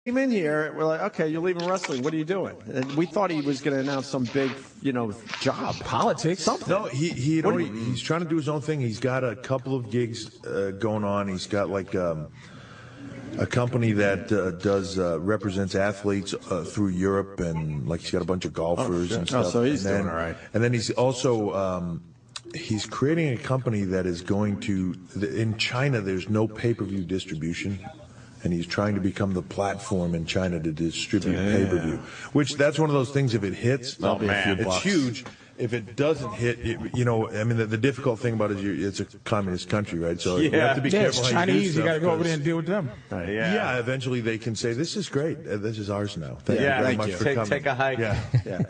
came in here, we're like, okay, you're leaving wrestling. What are you doing? And we thought he was going to announce some big, job. Politics. Something. No, he's trying to do his own thing. He's got a couple of gigs going on. He's got like a company that represents athletes through Europe, and like he's got a bunch of golfers and stuff. Oh, so he's doing all right. And then he's also he's creating a company that is going to in China. There's no pay-per-view distribution. And he's trying to become the platform in China to distribute pay-per-view. Which, that's one of those things, if it hits, it's huge. If it doesn't hit, the difficult thing about it is it's a communist country, right? So you have to be careful. It's Chinese. You got to go over there and deal with them. Yeah, eventually they can say, this is great. This is ours now. Thank you very much for coming. Take a hike. Yeah.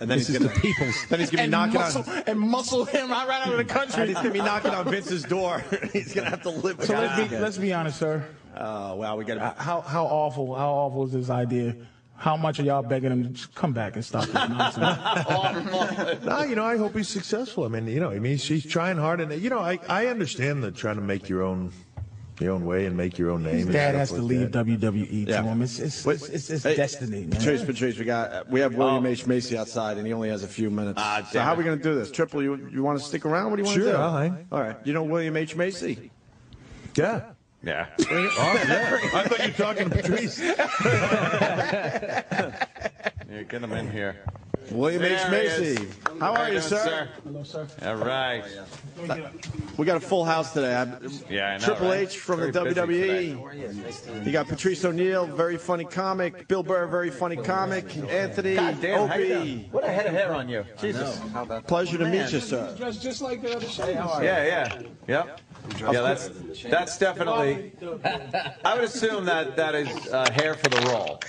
And then he's going to be knocking on muscle him right out of the country. And he's going to be knocking on Vince's door. He's going to have to live with it. Let's be honest, sir. Oh, wow, we got to. How awful is this idea? How much are y'all begging him to come back and stop this nonsense? No, I hope he's successful. I mean, he's trying hard, and I understand that trying to make your own way and make your own name. His dad has to leave WWE to him. It's destiny, man. Patrice, we have William H. Macy outside, and he only has a few minutes. So how are we going to do this? Triple, you want to stick around? What do you want to do? Sure, I'll hang. All right. You know William H. Macy? Yeah. Yeah. I thought you were talking to Patrice. Yeah, get him in here. William H. Macy. How are you, sir? Hello, sir. All right. We got a full house today. I know, Triple right? H from Very the busy WWE. You got Patrice O'Neal, very funny comic. Bill Burr, very funny comic. Anthony, God damn, how you Opie. doing? What a head of hair on you. Jesus. How about Pleasure to meet you, sir. Dressed just like the other show. Yeah. Yep. Yeah, that's definitely. I would assume that is hair for the role.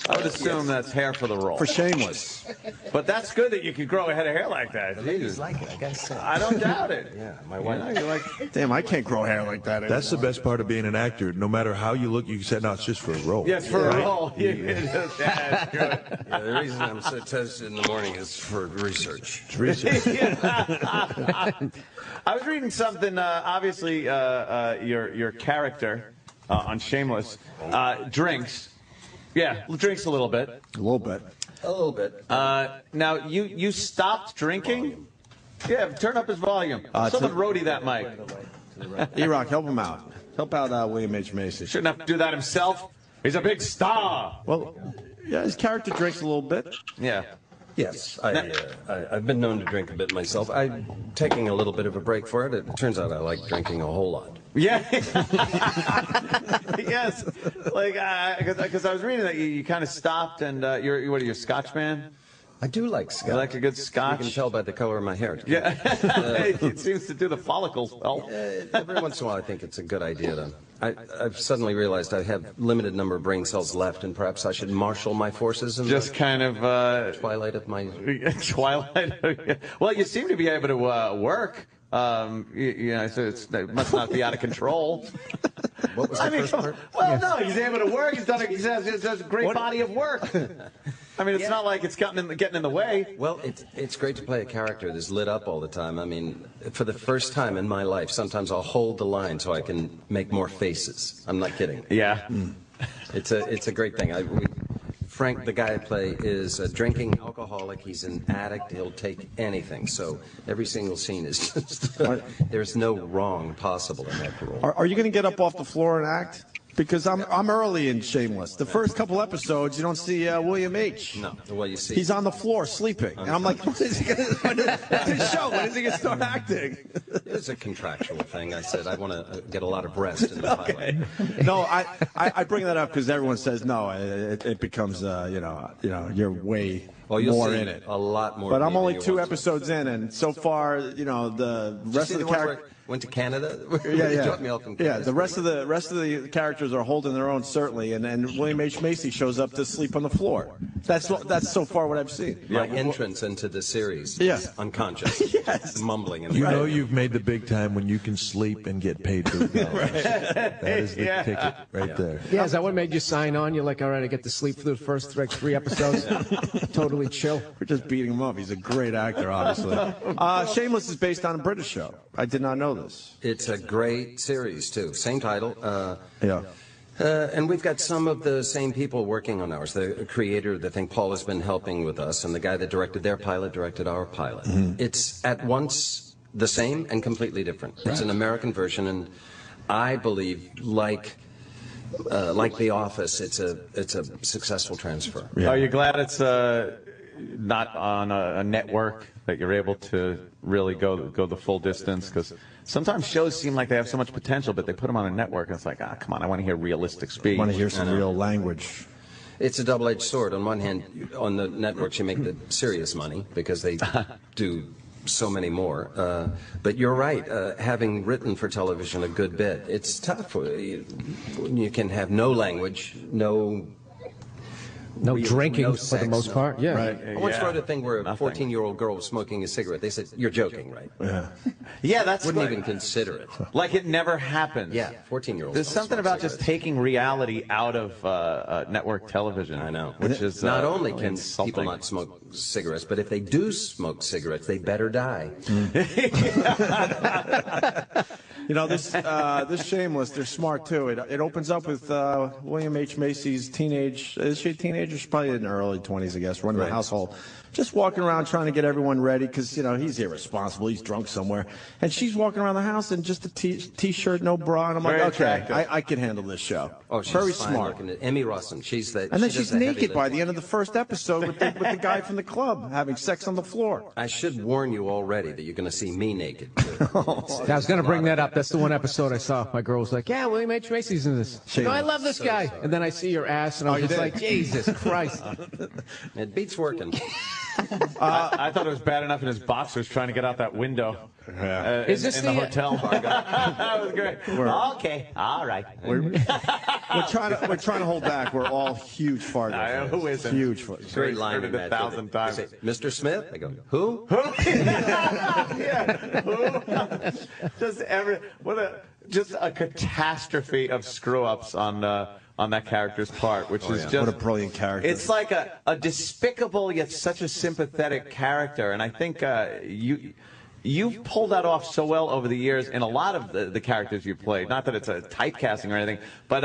I would assume that's hair for the role. For Shameless. But that's good that you could grow a head of hair like that. Ladies like it, I gotta say. I don't doubt it. Yeah, my wife. You're like, Damn, I can't grow hair like that. That's the best part of being an actor. No matter how you look, you can say, no, it's just for a role. yes, for a role. Yeah, that's good. Yeah, the reason I'm so tested in the morning is for research. It's research. I was reading something. Obviously, your character on Shameless drinks. Yeah, drinks a little bit. A little bit. A little bit. Now you stopped drinking. Yeah, turn up his volume. Someone roadie that mic. E-Rock, help him out. Help out William H. Macy. Shouldn't have to do that himself. He's a big star. Well, yeah, his character drinks a little bit. Yeah. Yes, I've been known to drink a bit myself. I'm taking a little bit of a break for it. It turns out I like drinking a whole lot. Yeah. Yes. Like, because I was reading that you kind of stopped, and you're a Scotch man? I do like Scotch. You like a good Scotch? You can tell by the color of my hair. Yeah. It seems to do the follicles well. Every once in a while, I think it's a good idea to. I've suddenly realized I have limited number of brain cells left, and perhaps I should marshal my forces in just kind of twilight of my twilight. Well, you seem to be able to work. So it must not be out of control. What was the first part? Well, no, he's able to work. He has a great body of work. I mean, it's not like it's getting in the way. Well, it's great to play a character that's lit up all the time. I mean, for the first time in my life, sometimes I'll hold the line so I can make more faces. I'm not kidding. Yeah. It's a great thing. Frank, the guy I play, is a drinking alcoholic. He's an addict. He'll take anything. So every single scene is just, there's no wrong possible in that role. Are you going to get up off the floor and act? Because I'm early in Shameless. The first couple episodes, you don't see William H. No. Well, you see. He's on the floor sleeping. And I'm like, when is he going to his show? When is he going to start acting? It's a contractual thing. I said I want to get a lot of breast in the pilot. No, I bring that up because everyone says, no, it becomes, you're way more in it. A lot more. But I'm only 2 episodes in, and so far, the rest of the characters. Went to Canada. Yeah. The rest of the characters are holding their own, certainly, and William H. Macy shows up to sleep on the floor. That's so far what I've seen. My entrance into the series. Yes. Unconscious. Yes. Mumbling. You've made the big time when you can sleep and get paid $2. That is the ticket right there. Yeah, is that what made you sign on? You're like, all right, I get to sleep through the first 3 episodes. Totally chill. We're just beating him up. He's a great actor, obviously. Shameless is based on a British show. I did not know this. It's a great series too. Same title. Yeah. And we've got some of the same people working on ours. The creator, I think Paul has been helping with us, and the guy that directed their pilot directed our pilot. It's at once the same and completely different. It's an American version, and I believe, like The Office, it's a successful transfer. Yeah. Are you glad it's not on a network, that you're able to really go the full distance? Because sometimes shows seem like they have so much potential, but they put them on a network, and it's like, come on, I want to hear realistic speech. I want to hear some real language. It's a double-edged sword. On one hand, on the networks, you make the serious money because they do so many more. But you're right. Having written for television a good bit, it's tough. You can have no language, no drinking no for the most part. Yeah. Right. I once wrote a thing where a 14-year-old girl was smoking a cigarette. They said, "You're joking, right?" Yeah, that's wouldn't even consider it. Like it never happens. Yeah, 14-year-olds. There's something about just taking reality out of network television. I know. Which is not only can insulting. people not smoke cigarettes, but if they do smoke cigarettes, they better die. You know, this Shameless, they're smart too. It opens up with William H. Macy's teenage. Is she a teenager? She's probably in her early 20s, I guess, running the household. Just walking around trying to get everyone ready because, you know, he's irresponsible. He's drunk somewhere. And she's walking around the house in just a T-shirt, no bra. And I'm Very like, okay, attractive. I can handle this show. Oh, she's very fine smart. looking. Emmy Rossum, she's the. And then she she's does the heavy naked by lifting. the end of the first episode with the guy from the club having sex on the floor. I should warn you already that you're going to see me naked. Too. I was going to bring that up. That's the one episode I saw. My girl was like, "Yeah, William H. Macy's in this." No, I love this guy. And then I see your ass, and I'm just like, Jesus Christ. It beats working. I thought it was bad enough in his boxers trying to get out that window. Is this in the hotel? That was great. Okay, all right. We're trying to hold back. We're all huge Fargo fans. Who isn't? Huge. Great line Heard in it that. 1,000 times. They say, Mr. Smith? I go, who? Yeah. Who? Just a catastrophe of screw-ups on that character's part, which is just What a brilliant character. It's like a despicable yet such a sympathetic character, and I think you've pulled that off so well over the years in a lot of the characters you played. Not that it's a typecasting or anything, but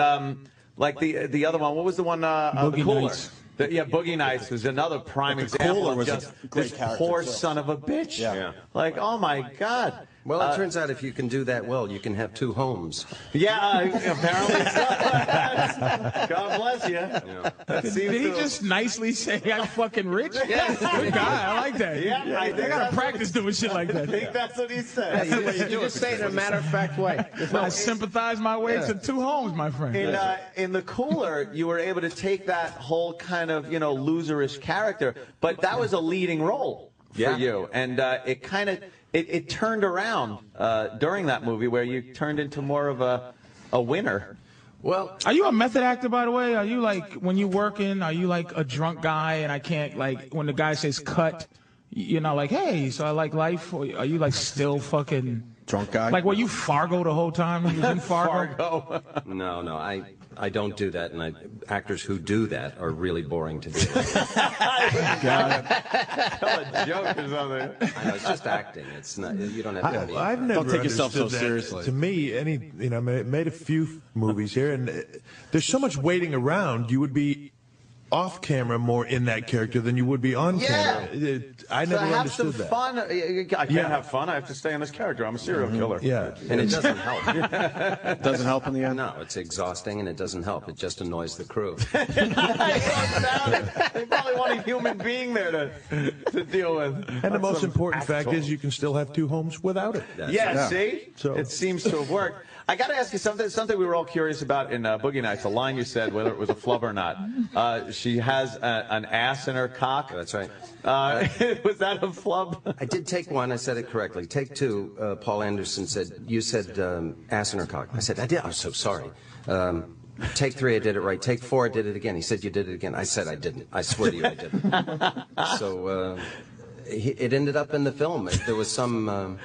like the other one. What was the one? The Cooler. Nights. Boogie Nights was another prime example Cooler of was just a great this character, poor too. son of a bitch. Yeah. Like, oh my God. Well, it turns out if you can do that well, you can have two homes. Yeah, apparently so. God bless you. That seems Did he to- just nicely say I'm fucking rich? Yeah, good guy. I like that. Yeah, I think gotta that's practice doing shit like I that. think that's what he said. You just say it in a matter-of-fact way. I sympathize my way to two homes, my friend. In the Cooler, you were able to take that whole kind of loserish character, but that was a leading role for you, and it kind of it turned around during that movie where you turned into more of a winner. Well, Are you a method actor, by the way? Are you like, when you working, are you like a drunk guy and I can't, like, when the guy says cut, you're not like, hey, so I like life? Or are you like still fucking drunk guy. Like, were you Fargo the whole time? You was in Fargo? No, I don't do that, and actors who do that are really boring to deal with. Tell a joke or something. I know, it's just acting. It's not. You don't have to be. I've never Don't take yourself so understood that. seriously. To me, I made a few movies here, and there's so much waiting around. You would be off camera more in that character than you would be on camera. I never have understood some that. fun. I can't have fun. I have to stay on this character. I'm a serial killer. Yeah, And it doesn't help. Doesn't help in the end. No, it's exhausting, and it doesn't help. It just annoys the crew. They probably want a human being there to deal with. and the most important fact is you can still have two homes without it. See? So- It seems to have worked. I got to ask you something we were all curious about in Boogie Nights, a line you said, whether it was a flub or not. She has an ass in her cock. That's right. Was that a flub? I did take one. I said it correctly. Take two. Paul Anderson said, you said ass in her cock. I said, I did. I'm so sorry. Take three, I did it right. Take four, I did it again. He said, you did it again. I said, I didn't. I swear to you, I didn't. So it ended up in the film. There was some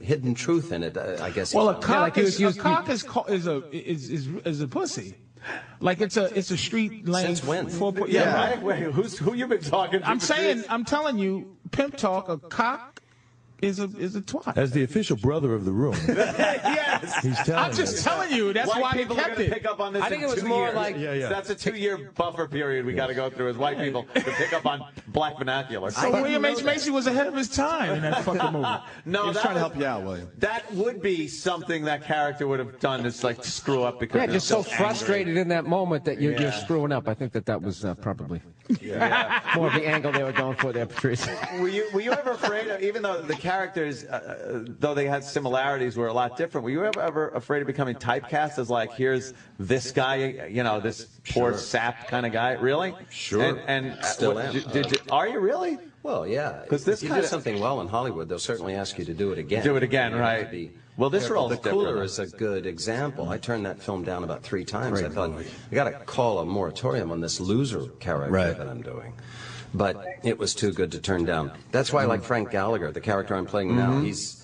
hidden truth in it, I guess. Well, a cock is a pussy. Like it's a street lane. Since when? Right. Wait, who you been talking to? I'm telling you, pimp talk, a cock is a twat. As the official brother of the room, Yes. he's telling I'm just you. telling you. That's White why they people are kept going to it. pick up on this. I think in it was 2 more years. like- Yeah, yeah. So that's a 2-year buffer period we got to go through as white people to pick up on black vernacular. So William H. Macy was ahead of his time in that fucking movie. No, He was that trying to help you out, William. That would be something that character would have done, is like screw up because Yeah, he's just so angry. frustrated in that moment that you're Yeah. screwing up. I think that was probably more of the angle they were going for there, Patrice. Were you ever afraid of, even though the characters, though they had similarities, were a lot different, were you ever afraid of becoming typecast as like, here's this guy, you know, this poor sap kind of guy? Really? Sure. And Still am. Are you really? Well, yeah. 'Cause this if you kinda- do something well in Hollywood, they'll certainly ask you to do it again. Do it again, You have right. to be Well, this careful. role The is different. Cooler is a good example. I turned that film down about 3 times. I thought, I got to call a moratorium on this loser character that I'm doing. But it was too good to turn down. That's why I like Frank Gallagher, the character I'm playing now. He's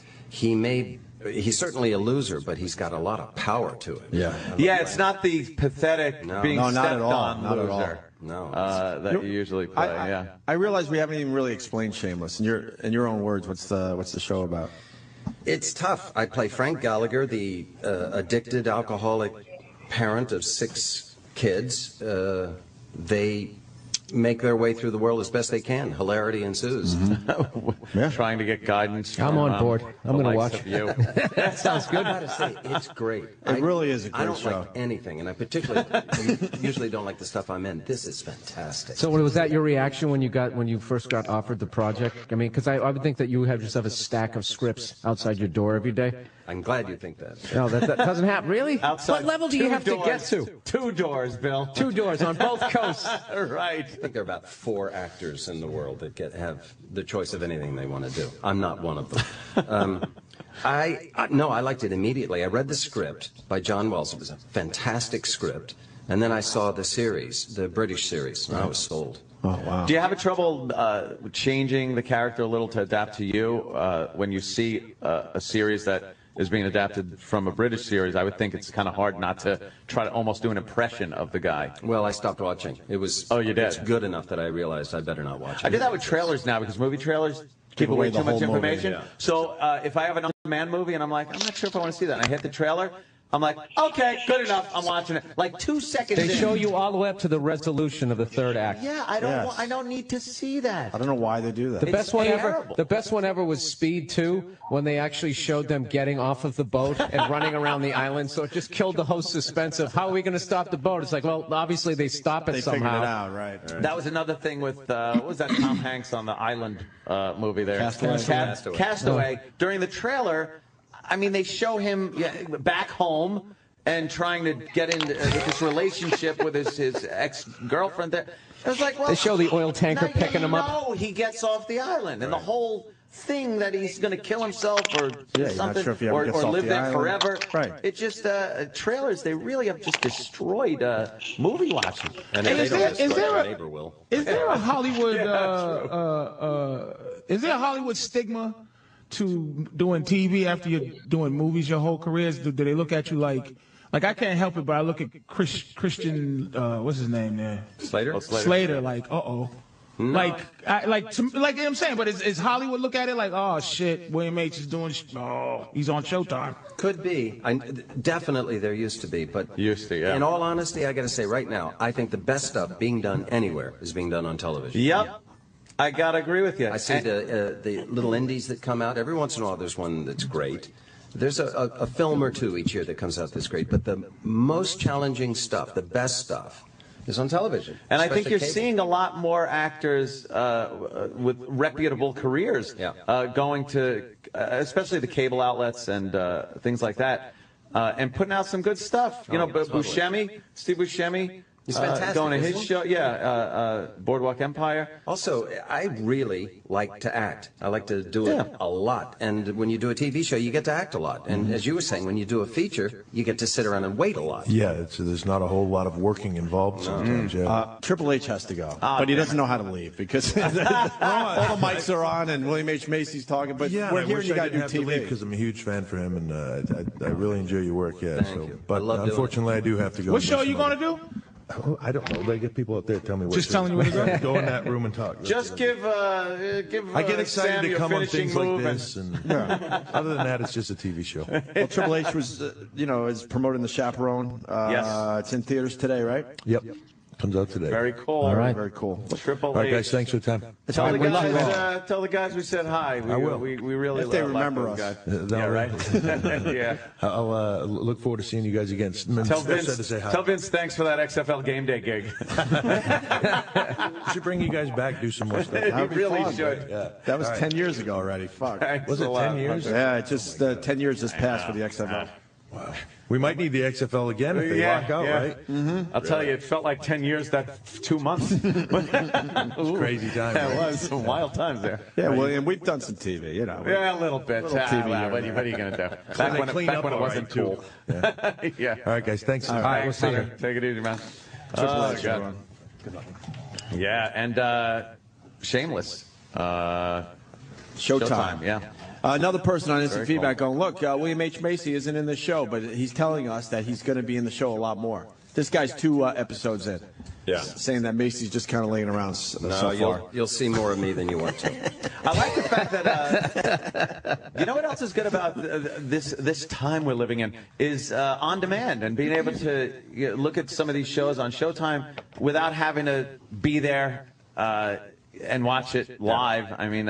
certainly a loser, but he's got a lot of power to it. Yeah. Yeah, it's not the pathetic being No, not stepped at all. on Not at all. loser. No. That you usually play. Yeah. I realize we haven't even really explained Shameless. In your own words, what's the show about? It's tough. I play Frank Gallagher, the addicted alcoholic parent of 6 kids. They make their way through the world as best they can. Hilarity ensues. Trying to get guidance. I'm from, on board. I'm the going to likes watch. of you. That sounds good. I gotta say, it's great. It really is a great I don't show. like anything, and I particularly usually don't like the stuff I'm in. This is fantastic. So was that your reaction when you first got offered the project? I mean, because I would think that you have just have a stack of scripts outside your door every day. I'm glad you think that. No, that doesn't happen. Really? Outside, What level do you 2 have to get doors. to? 2 doors, Bill. 2 doors on both coasts. Right. I think there are about 4 actors in the world that have the choice of anything they want to do. I'm not one of them. I liked it immediately. I read the script by John Wells. It was a fantastic script. And then I saw the series, the British series, and I was sold. Oh, wow. Do you have trouble changing the character a little to adapt to you when you see a series that is being adapted from a British series? I would think it's kind of hard not to try to almost do an impression of the guy. Well, I stopped watching. It was. Oh, you did? It's good enough that I realized I better not watch it. I do that with trailers now because movie trailers give away away the too much whole movie, information. yeah. So if I have an on-demand movie and I'm like, I'm not sure if I want to see that, and I hit the trailer, I'm like, okay, good enough. I'm watching it. Like 2 seconds They in. show you all the way up to the resolution of the 3rd act. Yeah, I don't. Yes. I don't need to see that. I don't know why they do that. The best one ever. terrible. The best one ever was Speed 2, when they actually showed them getting off of the boat and running around the island. So it just killed the whole suspense of how are we going to stop the boat. It's like, well, obviously they stop it They somehow. figured it out, right? That was another thing with what was that Tom Hanks on the island movie there? Castaway. Castaway. During the trailer, I mean, they show him back home and trying to get into this relationship with his ex-girlfriend there. It was like, well, They show the oil tanker now picking him up. No, he gets off the island, and the whole thing that he's going to kill himself or you're not something, sure if he ever or gets off live the there island. forever. Right. It just trailers. They really have just destroyed movie watching. And Hey, if is they there- don't is destroy there it, a- our neighbor will. Is there a Hollywood is there a Hollywood stigma to doing TV after you're doing movies your whole career? Do they look at you like I can't help it, but I look at Christian what's his name there? Slater? Slater, like, uh-oh. No. Like you know what I'm saying, but is Hollywood look at it like, oh shit, William H is doing, he's on Showtime. Could be. Definitely there used to be, but Used to, yeah. in all honesty, I got to say right now, I think the best stuff being done anywhere is being done on television. Yep. I got to agree with you. I see the little indies that come out. Every once in a while, there's one that's great. There's a film or two each year that comes out that's great, but the most challenging stuff, the best stuff, is on television. And I think especially you're cable. seeing a lot more actors with reputable careers going to, especially the cable outlets and things like that, and putting out some good stuff. You know, Buscemi, Steve Buscemi. He's fantastic, going to his isn't he? show, Boardwalk Empire. Also, I really like to act. I like to do it a lot. And when you do a TV show, you get to act a lot. And as you were saying, when you do a feature, you get to sit around and wait a lot. Yeah, there's not a whole lot of working involved sometimes. Yeah. Triple H has to go, but he doesn't know how to leave because all the mics are on and William H. Macy's talking. But Yeah, we're I here wish and you I got to didn't do have to leave TV. because I'm a huge fan for him, and I really enjoy your work. Yeah, Thank you. But I love doing it. unfortunately, I do have to go. What show are you going to do? I don't know. They get people out there tell me what Just telling you where to go? Go in that room and talk. Just give I get excited Sam to your come on finishing things like move this, and other than that, it's just a TV show. Well, Triple H was, is promoting The Chaperone. Yes. It's in theaters today, right? Yep, comes out today. Very cool. All right. Very cool. Triple All right, H. guys, thanks for the time. Tell the guys we said hi. I will. We really If they like remember those us. guys. Yeah, right. Yeah. I'll look forward to seeing you guys again. Tell Said to Vince, say hi. tell Vince thanks for that XFL game day gig. We should bring you guys back, do some more stuff. You really should. Yeah. That was 10 years ago already. Fuck. Thanks Was a it lot. 10 years? Yeah, it just 10 years just passed for the XFL. Wow. We might need the XFL again if they lock out, right? I'll tell you, it felt like 10 years, that 2 months. It's crazy time. It right? was some wild times there. Yeah, well, and we've done some TV, Yeah, a little bit. TV here What and are you going to do? They Back clean when up it all wasn't right, cool. too. Yeah. All right, guys, thanks. All right, we'll see you. Take it easy, man. Triple Oh, H, God. everyone. Yeah, and Shameless. Showtime. Yeah. Another person on instant Very feedback going, look, William H. Macy isn't in the show, but he's telling us that he's going to be in the show a lot more. This guy's 2 episodes in. Yeah. Saying that Macy's just kind of laying around so far. You'll see more of me than you want to. I like the fact that you know what else is good about this time we're living in is on demand and being able to look at some of these shows on Showtime without having to be there and watch it live. I mean,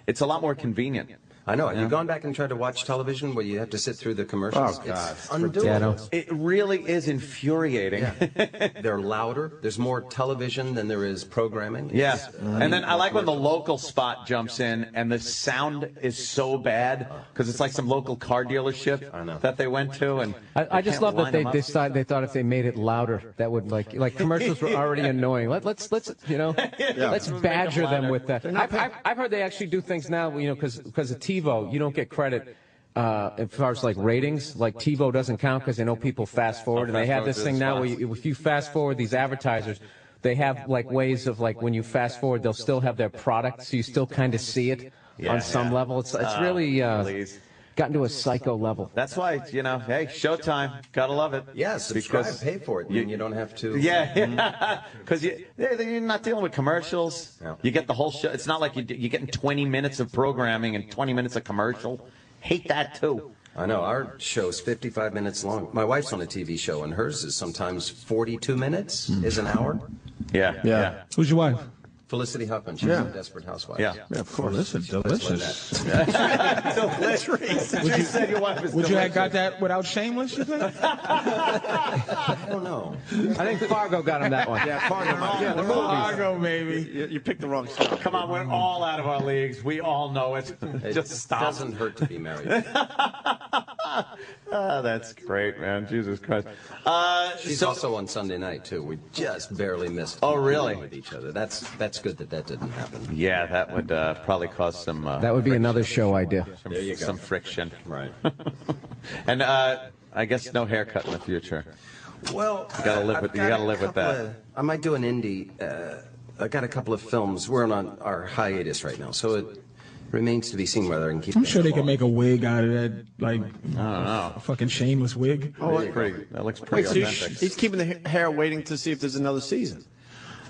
it's a lot more convenient. I know. Have you gone back and tried to watch television where you have to sit through the commercials? Oh, God. It's undoable. Yeah, I know. It really is infuriating. Yeah. They're louder. There's more television than there is programming. Yeah, It's, and then I like when the local spot jumps in and the sound is so bad because it's like some local car dealership that they went to, and I just can't love that line they them up. decided they thought if they made it louder, that would like commercials were already annoying. Let's let's badger them with that. I've heard they actually do things now, because of TiVo, you don't get credit. As far as like ratings, like TiVo doesn't count because they know people fast forward, and they have this thing now where if you fast forward these advertisers, they have like ways of like when you fast forward, they'll still have their product, so you still kind of see it on some level. It's really gotten to a psycho level. That's why, hey, Showtime, gotta love it. Yeah, subscribe, pay for it, and you don't have to. Yeah, because you're not dealing with commercials. No. You get the whole show. It's not like you're getting 20 minutes of programming and 20 minutes of commercial. Hate that, too. I know. Our show's 55 minutes long. My wife's on a TV show, and hers is sometimes 42 minutes, is an hour. Yeah. Who's your wife? Felicity Huffman, she's a Desperate Housewife. Yeah. of course. Listen, delicious. Would you say your wife is Would you have got that without Shameless, you think? I don't know. I think Fargo got him that one. Yeah, Fargo. Yeah, the Fargo, maybe. You picked the wrong stuff. Come on, we're all out of our leagues. We all know it. Just stop. It doesn't hurt to be married. That's great, man. Jesus Christ. She's also on Sunday night, too. We just barely missed really? with each other. That's good that didn't happen. Yeah, that would probably cause some. That would be another show idea. There you go. Some friction. Right. And I guess no haircut in the future. Well, You gotta live with that. I might do an indie. I got a couple of films. We're on our hiatus right now, so it remains to be seen whether I can keep. I'm sure they can make a wig out of that, like, I don't know. a fucking Shameless wig. That looks pretty Wait, so authentic. he's keeping the hair waiting to see if there's another season.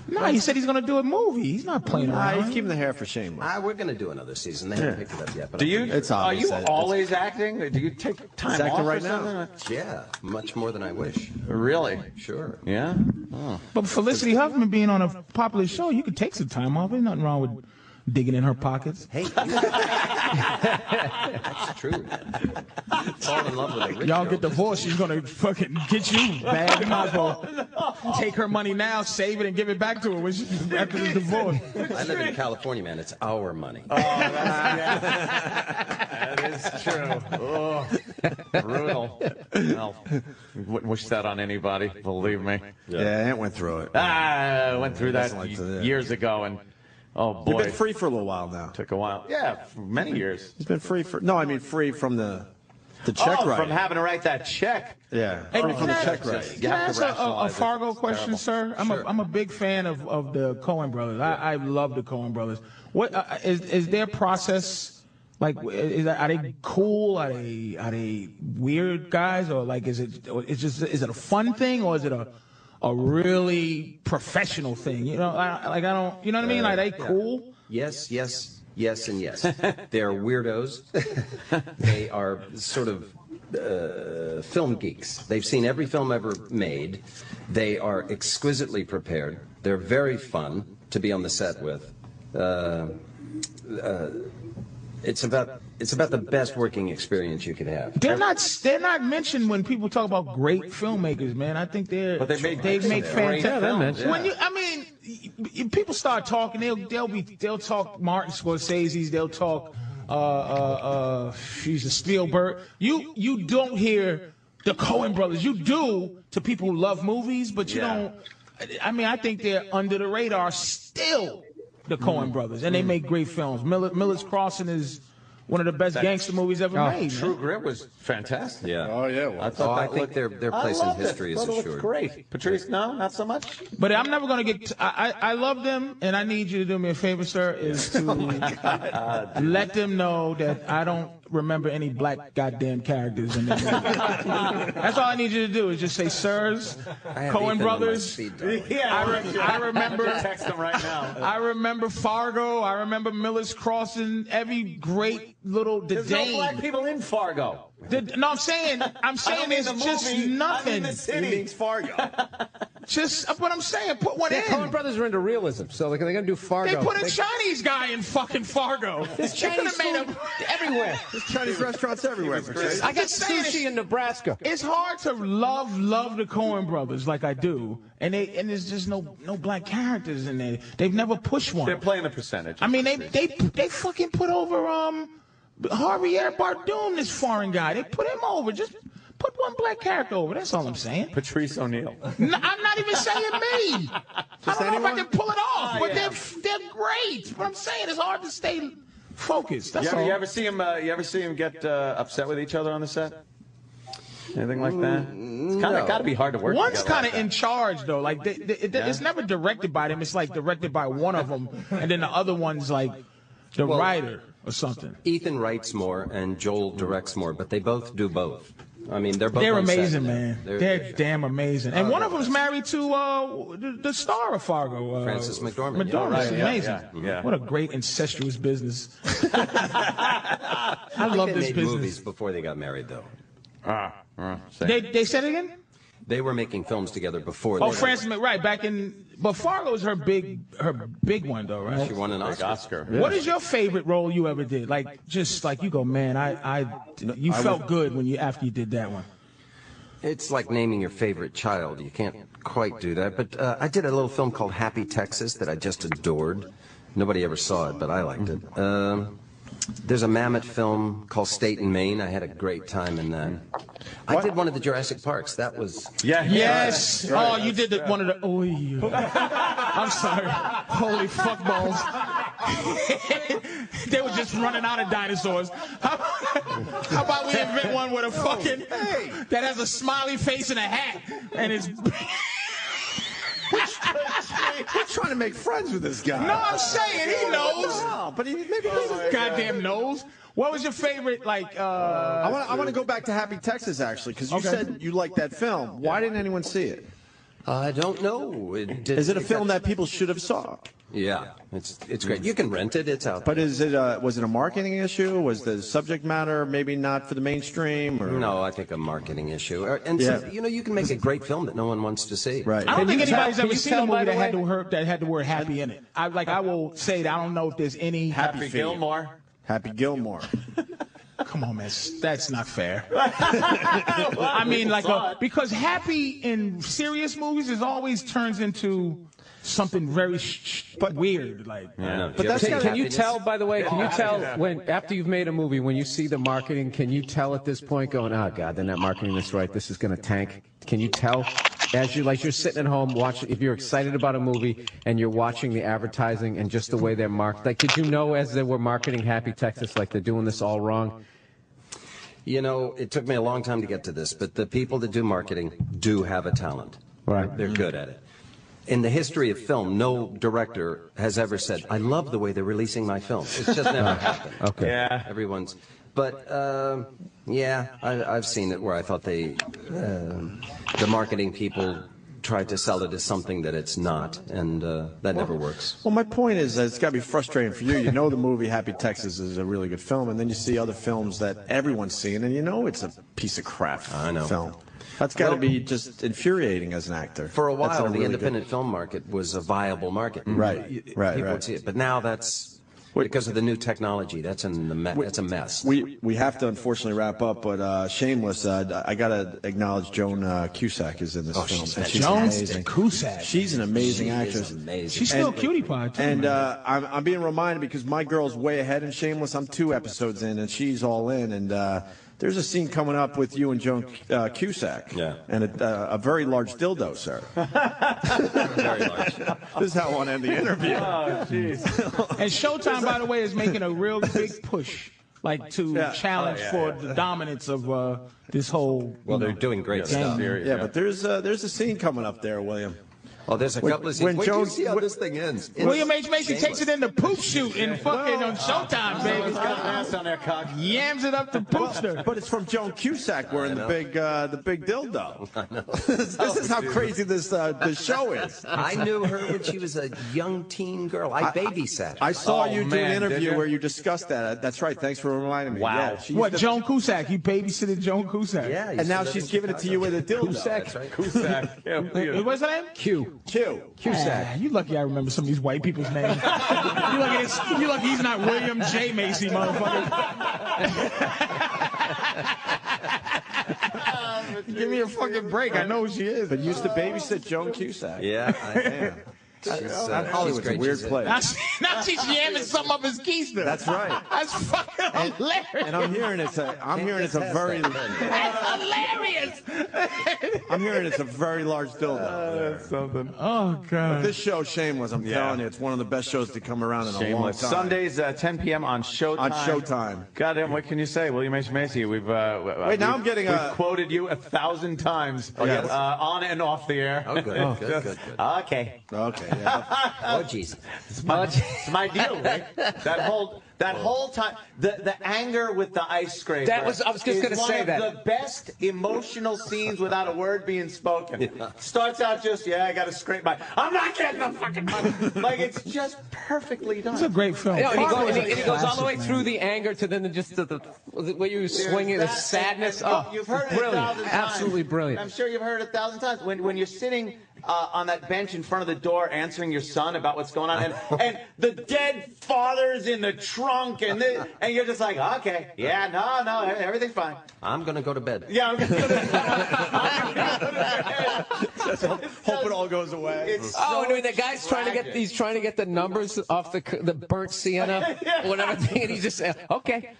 No, he said he's going to do a movie. He's not playing around. He's keeping the hair for Shameless. We're going to do another season. They haven't picked it up yet. But Do you? It's Are obvious you that always acting? Do you take time He's acting off right or now. something? Yeah, much more than I wish. Really? Sure. Yeah. But Felicity Huffman being on a popular show, you could take some time off. There's nothing wrong with digging in her pockets. Hey, that's true. Fall in love with a rich Y'all girl. get divorced, she's going to fucking get you bad. You might as well take her money now, save it, and give it back to her after the divorce. I live in California, man. It's our money. That is true. Oh, brutal. Well, wouldn't wish that on anybody, believe me. Yeah, Ant went through it. I went through that Doesn't like to- years ago, and oh boy, You've been free for a little while now. took a while. Yeah, for many years. He's been free for. No, I mean free from the check writing. From having to write that check. Yeah, Hey, free can from the I, check writing. can You I have ask to a rationalize it. Fargo question, Terrible. sir? I'm a big fan of the Coen brothers. I love the Coen brothers. What is their process? Like, are they cool? Are they weird guys, or like is it a fun thing, or is it a a really professional thing. You know, I don't. You know what I mean? Like they cool. Yes, yes, yes, and yes. They're weirdos. They are sort of film geeks. They've seen every film ever made. They are exquisitely prepared. They're very fun to be on the set with. It's about the best working experience you could have. They're not mentioned when people talk about great filmmakers, man. I think But they make fantastic films. films. When people start talking, they'll talk Martin Scorsese's, they'll talk she's a Spielberg. You don't hear the Coen brothers. You do to people who love movies, but you don't. I mean, I think they're under the radar still. The Coen brothers, and they make great films. Miller's Crossing is one of the best gangster movies ever made. True Grit was fantastic. Yeah. Oh yeah. Well, I think their place in history is assured. Great. Patrice, no, not so much. But I'm never going to get. I love them, and I need you to do me a favor, sir, is to let them know that I don't remember any black goddamn characters in there. That's all I need you to do is just say, sirs, Coen brothers. I remember. Text them right now. I remember Fargo. I remember Miller's Crossing. Every great little There's no black people in Fargo. No, I'm saying it's just nothing. he means Fargo. Just what I'm saying. Put one in. Coen brothers are into realism, so they're going to do Fargo. They put a Chinese guy in fucking Fargo. There's Chinese food everywhere. There's Chinese restaurants everywhere. I got sushi in Nebraska. It's hard to love the Coen brothers like I do, and there's just no black characters in there. They've never pushed one. They're playing the percentage. I mean, they fucking put over Javier Bardem, this foreign guy. They put him over. Just put one black character over. That's all I'm saying. Patrice O'Neal. No, I'm not even saying me. I don't know if I can pull it off, but they're great. But I'm saying it's hard to stay focused. That's all. You ever see him get upset with each other on the set? Anything like that? It's got to be hard to work. One's kind of like in charge though. Like it's never directed by them. It's like directed by one of them, and then the other one's like the writer or something. Ethan writes more and Joel directs more, but they both do both. I mean, they're both amazing, man. They're damn amazing. And one of them's married to the star of Fargo, Frances McDormand. McDormand. Yeah, Amazing. yeah. What a great incestuous business. I love this made business. Movies before they got married, though. They said it again? They were making films together before. Oh, Frances right back in. But Fargo's her big one though, right? She won an Oscar. Yeah. What is your favorite role you ever did? Like just like you go, man, you felt good after you did that one. It's like naming your favorite child. You can't quite do that. But I did a little film called Happy Texas that I just adored. Nobody ever saw it, but I liked it. There's a Mammoth film called State and Maine. I had a great time in that. I did one of the Jurassic Parks. That was... Yes. Right. Oh, you did one of the... Oh, I'm sorry. Holy fuck balls. They were just running out of dinosaurs. How about we invent one with a fucking... that has a smiley face and a hat, and it's... We're trying to make friends with this guy. No, I'm saying he knows. No, but maybe he goddamn knows. What was your favorite, like... I want to go back to Happy Texas, actually, because you said you liked that film. Why didn't anyone see it? I don't know. Is it a film that people should have saw? Yeah, it's great. You can rent it. It's out there. But was it a marketing issue? Was the subject matter maybe not for the mainstream? Or? No, I think a marketing issue. And so, you can make a great film that no one wants to see. Right. I don't think anybody's ever seen a movie that had the word happy in it. I will say that I don't know if there's any Happy Gilmore. Happy Gilmore. Come on, man. That's not fair. I mean, because happy in serious movies always turns into something very weird. But can you tell, by the way, when after you've made a movie, when you see the marketing, can you tell at this point going, oh, God, they're not marketing this right. This is going to tank. Can you tell? As you're sitting at home watching, if you're excited about a movie and you're watching the advertising and just the way they're marked, like, did you know as they were marketing Happy Texas, like they're doing this all wrong? It took me a long time to get to this, but the people that do marketing do have a talent. Right. They're good at it. In the history of film, no director has ever said, I love the way they're releasing my film. It's just never happened. Okay. Yeah. Everyone's... But, I've seen it where I thought the marketing people tried to sell it as something that it's not, and that never works. Well, my point is that it's got to be frustrating for you. You know the movie Happy Texas is a really good film, and then you see other films that everyone's seeing, and you know it's a piece of crap film. That's got to be just infuriating as an actor. For a while, the independent film market was a viable market. Right. People would see it. But now that's, because of the new technology, that's a mess. We have to unfortunately wrap up, but Shameless, I got to acknowledge Joan Cusack is in this film. She's amazing. Cusack. She's an amazing actress. She's still a cutie pie, too. And I'm being reminded because my girl's way ahead in Shameless. I'm 2 episodes in, and she's all in, and there's a scene coming up with you and Joan Cusack. Yeah. And a very large dildo, sir. Very large. This is how I want to end the interview. Oh, jeez. And Showtime, by the way, is making a real big push, to challenge for the dominance of this whole. Well, they're doing great stuff. Yeah, but there's a scene coming up there, William. Oh, there's a couple of scenes. Wait till you see how this thing ends. William H. Macy takes it in the poop shoot in fucking on Showtime, baby. He's got an ass on there, cock. Yams it up the poopster. But it's from Joan Cusack wearing the big dildo. I know. This is how crazy this show is. I knew her when she was a young teen girl. I babysat. I saw you do an interview where you discussed that. That's right. Thanks for reminding me. Wow. Yeah, what, Joan Cusack? You babysitted Joan Cusack? Yeah. And now she's giving it to you with a dildo. Cusack. Right. Cusack. Yeah, what's her name? Cusack. You lucky I remember some of these white people's names. You lucky he's not William J. Macy, motherfucker. Give me a fucking break. I know who she is. But used to babysit Joan Cusack. Yeah, I am. Hollywood's a weird place. Now she's yamming something up his keister. That's right. That's fucking hilarious. And I'm hearing it's a very. That's hilarious. I'm hearing it's a very large dildo. That's something. Oh God. But this show, Shameless, I'm telling you, it's one of the best shows to come around in a long time. Sundays, 10 p.m. on Showtime. On Showtime. Goddamn, what can you say, William H. Macy? We've I'm getting we've quoted you 1,000 times on and off the air. Oh, good. Okay. Yeah. Oh, jeez. It's my deal, Rick. That whole time, the anger with the ice scraper. I was just going to say that. One of the best emotional scenes without a word being spoken. Starts out just, I got to scrape I'm not getting the fucking money. Like, it's just perfectly done. It's a great film. And he goes all the way through the anger to then just the way you swinging the sadness. You've heard it brilliant. 1,000 times. Absolutely brilliant. I'm sure you've heard it 1,000 times. When you're sitting on that bench in front of the door answering your son about what's going on, and the dead father's in the trunk, and you're just like, okay, no, everything's fine. I'm going to go to bed. Yeah, I'm going to go to bed. Hope it all goes away. And the guy's trying to get the numbers off the burnt sienna, whatever thing, and he's just saying, okay.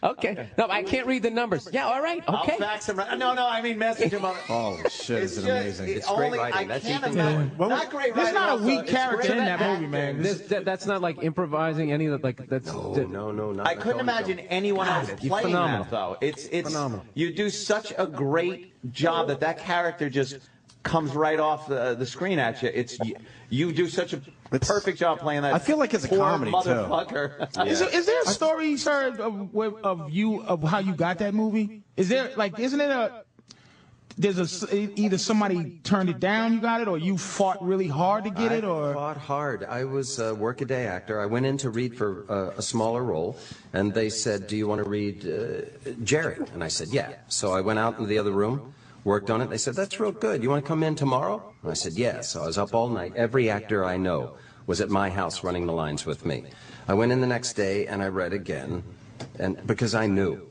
No, I can't read the numbers. Yeah, all right, okay. I'll fax him. No, I mean message him. Oh shit, it's amazing. It's great writing. I can't imagine. Not great writing. There's not a weak character in that acting. movie, man. That's not like improvising any of that. No, not I couldn't imagine anyone else playing that, though. It's phenomenal. You do such a great job that character just comes right off the screen at you. You do such a perfect job playing that. I feel like it's a poor comedy motherfucker. too. Is there a story, sir, of how you got that movie? Is there isn't it either somebody turned it down, you got it, or you fought really hard to get it, or? I fought hard. I was a workaday actor. I went in to read for a smaller role, and they said, do you want to read Jerry? And I said, yeah. So I went out into the other room, worked on it. They said, that's real good. You want to come in tomorrow? And I said, yeah. So I was up all night. Every actor I know was at my house running the lines with me. I went in the next day, and I read again. And because I knew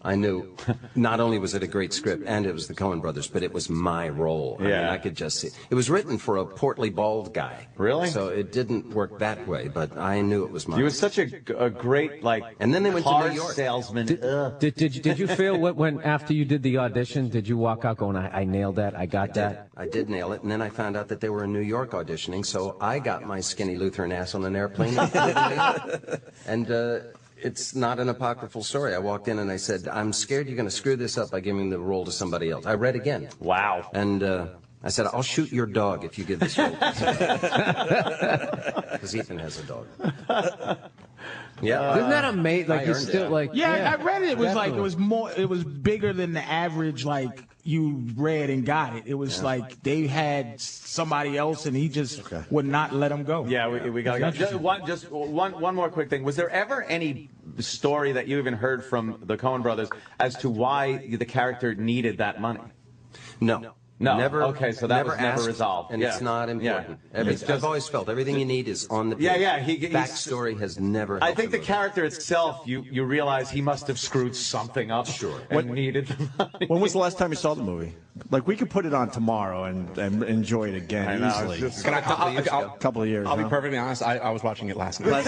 not only was it a great script and it was the Coen brothers, but it was my role. I mean, I could just see. It was written for a portly, bald guy. Really? So it didn't work that way, but I knew it was mine. You were such a great, and then they went to New York. Salesman. Did you feel when after you did the audition, did you walk out going, I nailed that, I got that? I did nail it, and then I found out that they were in New York auditioning, so I got my skinny Lutheran ass on an airplane. And it's not an apocryphal story. I walked in and I said, I'm scared you're going to screw this up by giving the role to somebody else. I read again. Wow. And I said, I'll shoot your dog if you give this role. Because Ethan has a dog. Yeah. Isn't that amazing? Like, he's still like. Yeah, I read it. It was definitely. like, it was more, it was bigger than the average, like, you read and got it. It was like they had somebody else and he just would not let him go. Yeah, we got to go. Just one more quick thing. Was there ever any story that you even heard from the Coen brothers as to why the character needed that money? No. No. Never. Okay, so that was never asked, resolved. and it's not important. Yeah. I've always felt everything you need is on the page. Backstory has never. I think the character itself, you realize he must have screwed something up. Sure. And needed the money. When was the last time you saw the movie? Like, we could put it on tomorrow and enjoy it again easily. A couple of years. I'll be perfectly honest. I was watching it last night.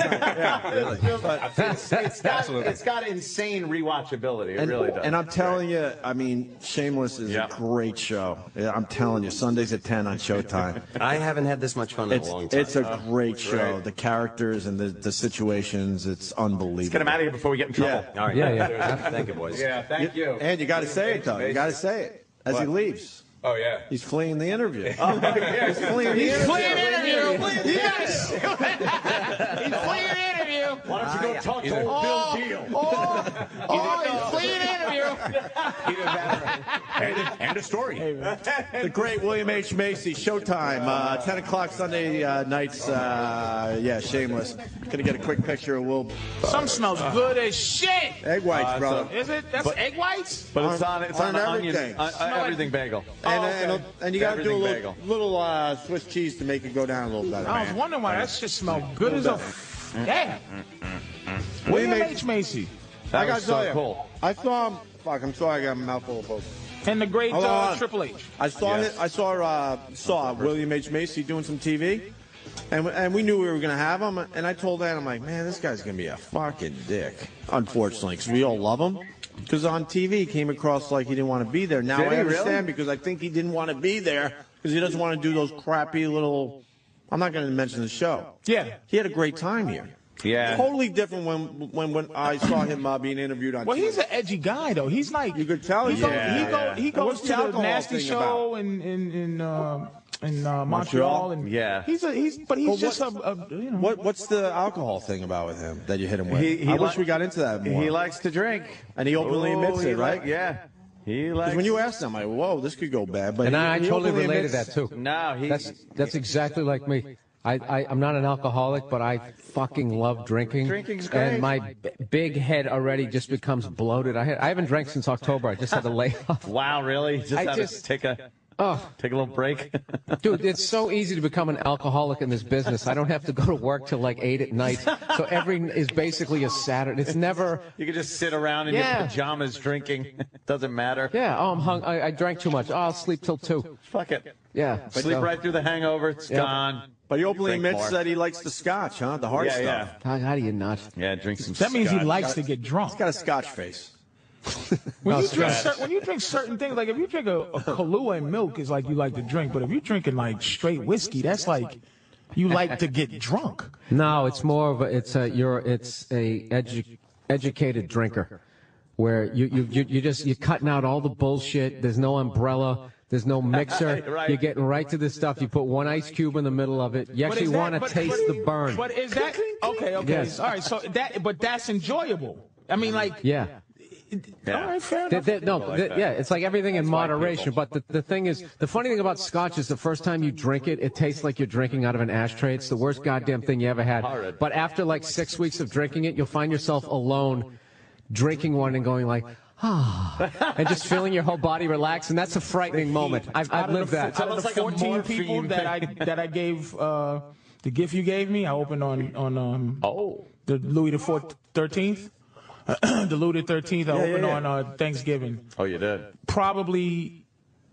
It's got insane rewatchability. It really does. And I'm telling you, I mean, Shameless is a great show. Yeah, I'm telling you, Sundays at 10 on Showtime. I haven't had this much fun in a long time. It's a great show. The characters and the situations, it's unbelievable. Let's get him out of here before we get in trouble. All right. Yeah. Thank you, boys. Yeah, thank you. And you got to say it, though. You got to say it as he leaves. Oh, yeah. He's fleeing the interview. He's fleeing interview. Yes. He's fleeing interview. Why don't you go talk to old Bill Deal? He's fleeing interview. And a story. The great William H. Macy, Showtime, 10 o'clock Sunday nights. Shameless. Gonna get a quick picture of Will. Some smells good as shit. Egg whites, brother. Is it? That's egg whites? But it's on the everything. everything bagel. And you got to do a little Swiss cheese to make it go down a little better. I was wondering why that shit smelled good as a damn. William H. Macy. I got to tell you, cool. I saw him. Fuck, I'm sorry, I got a mouthful of both. And the great Triple H. I saw it. I saw William H. Macy doing some TV, and we knew we were gonna have him. And I told Ann, I'm like, man, this guy's gonna be a fucking dick. Unfortunately, because we all love him. Because on TV, he came across like he didn't want to be there. Now I understand because I think he didn't want to be there because he doesn't want to do those crappy little. I'm not going to mention the show. Yeah. He had a great time here. Yeah. Totally different when I saw him being interviewed on. Well, TV. he's an edgy guy though. He's like you could tell. He goes to the nasty show in Montreal, and he's just a you know. What's the alcohol thing about with him that you hit him with? He I wish we got into that more. He likes to drink, and he openly admits it, right? He likes. When you asked him, I'm like, whoa, this could go bad. But I totally related that too. No, that's exactly like me. I'm not an alcoholic, but I fucking love drinking. Drinking's great. And my big head already just becomes bloated. I haven't drank since October. I just had to lay off. Wow, really? Just take a little break. Dude, it's so easy to become an alcoholic in this business. I don't have to go to work till like 8 at night. So every is basically a Saturday. It's never. You can just sit around in your pajamas drinking. Doesn't matter. Yeah. Oh, I'm hung. I drank too much. Oh, I'll sleep till 2. Fuck it. Yeah. Sleep right through the hangover. It's gone. But he openly admits that he likes the scotch, huh? The hard stuff. How do you not? Yeah, drink some. That means he likes to get drunk. He's got a scotch face. When you drink certain things, like if you drink a Kahlua and milk, it's like you like to drink. But if you're drinking like straight whiskey, that's like you like to get drunk. No, it's more of educated drinker, where you're cutting out all the bullshit. There's no umbrella. There's no mixer. Right. You're getting right to the stuff. You put one ice cube in the middle of it. You actually want to taste the burn. But is that okay? Yes. All right. So that's enjoyable. I mean, like. Yeah. All right, fair enough. It's like everything in moderation. But the thing is, the funny thing about scotch is the first time you drink it, it tastes like you're drinking out of an ashtray. It's the worst goddamn thing you ever had. But after like 6 weeks of drinking it, you'll find yourself alone drinking one and going like, and just feeling your whole body relax, and that's a frightening moment. I've lived that. Out of the 14 people that I gave the gift you gave me, I opened on the Louis the 13th. The Louis the 13th. I opened on Thanksgiving. Oh, you did. Probably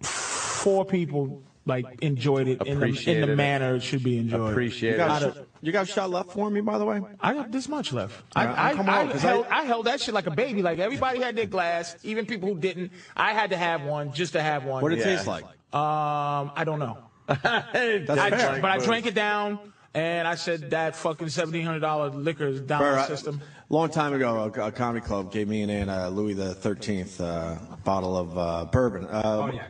4 people like enjoyed it in the manner it should be enjoyed. Appreciate it. You got a shot left for me, by the way? I got this much left. I held that shit like a baby. Like everybody had their glass, even people who didn't. I had to have one just to have one. What did it taste like? I don't know. But I drank it down, and I said that fucking $1,700 liquor is down the system. Long time ago, a comedy club gave me and Ann Louis the 13th bottle of bourbon.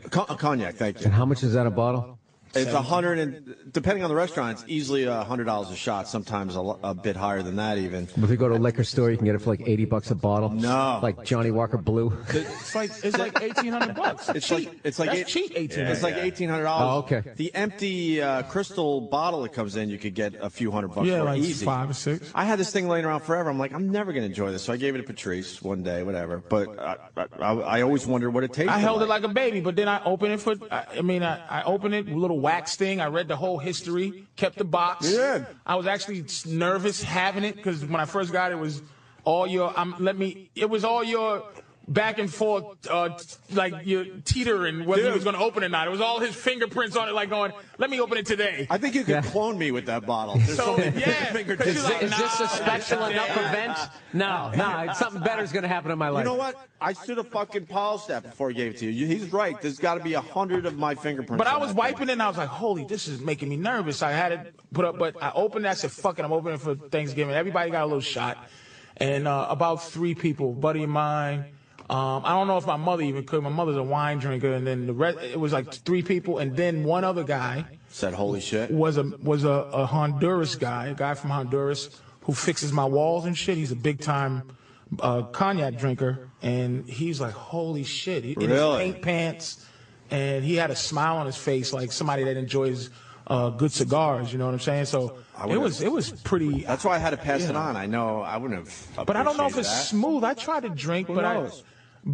Cognac, thank you. And how much is that a bottle? It's 100, and depending on the restaurant, it's easily $100 a shot. Sometimes a bit higher than that, even. If you go to a liquor store, you can get it for like $80 a bottle. No, like Johnny Walker Blue. It's like $1,800. It's cheap. It's like That's cheap. $1,800. It's like $1,800. Oh, okay. The empty crystal bottle that comes in, you could get a few $100 Yeah, for like easy. 5 or 6. I had this thing laying around forever. I'm like, I'm never going to enjoy this. So I gave it to Patrice one day, whatever. But I always wondered what it tasted like. I held it like a baby, but then I opened it for. I opened it, little wax thing. I read the whole history, kept the box. Yeah. I was actually nervous having it because when I first got it, it was all your. It was all your back and forth, like your teetering whether he was going to open it or not. It was all his fingerprints on it, like going, "Let me open it today." I think you could clone me with that bottle. There's So, many yeah. fingertips. Is this a special enough event? No, something better is going to happen in my life. You know what? I should have fucking polished that before he gave it to you. He's right. There's got to be 100 of my fingerprints. But I on was that wiping it, and I was like, holy, this is making me nervous. I had it put up, but I opened it. I said, fuck it, I'm opening it for Thanksgiving. Everybody got a little shot. And about 3 people, a buddy of mine, I don't know if my mother even could. My mother's a wine drinker, and then the rest, it was like 3 people, and then one other guy said, holy shit. Was a Honduras guy, a guy from Honduras who fixes my walls and shit. He's a big-time cognac drinker, and he's like, holy shit. In his paint pants, and he had a smile on his face like somebody that enjoys good cigars, you know what I'm saying? So it was pretty. That's why I had to pass it on. I know I wouldn't have. But I don't know if it's smooth. I try to drink,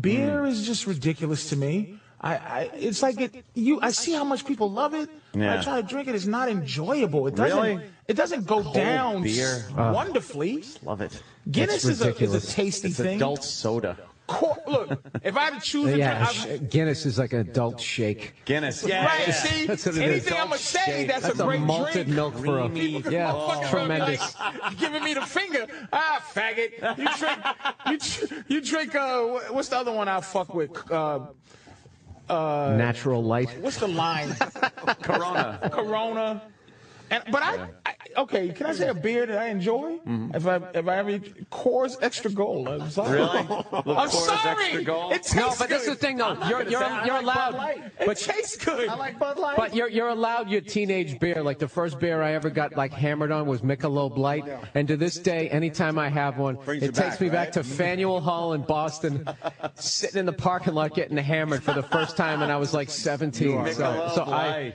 beer is just ridiculous to me. It's like I see how much people love it. Yeah. I try to drink it. It's not enjoyable. It doesn't. Really? It doesn't go Cold down beer. Wonderfully. Love it. Guinness is a tasty thing. Adult soda. Look, if I had to choose, Guinness is like an adult shake. Guinness, right? Yeah. See, That's what it anything is. I'm gonna say, that's a a great malted drink. milk for a tremendous. Like, giving me the finger. Faggot. You drink. What's the other one I fuck with? Natural light. What's the line? Corona. But okay, can I say a beer that I enjoy? Mm-hmm. If I ever Coors Extra Gold. I'm sorry. Really? I'm sorry. Extra Gold? It tastes No, but good. this is the thing, though. You're allowed. It tastes good. I like Bud Light. But you're allowed your teenage beer. Like the first beer I ever got like hammered on was Michelob Light, and to this day, anytime I have one, it takes me back to Faneuil Hall in Boston, sitting in the parking lot getting hammered for the first time, and I was like 17. So I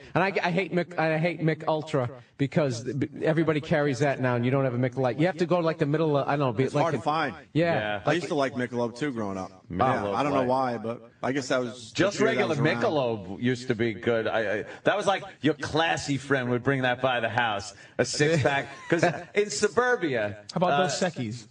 hate Mick Ultra. Because everybody carries that now, and you don't have a Michelob Light. You have to go to like the middle of, I don't know. It's hard to find. Yeah. I used to like Michelob too growing up. I don't know why, but I guess that was just regular Michelob used to be good. That was like your classy friend would bring that by the house, a 6-pack. Because in suburbia, how about Dos Equis?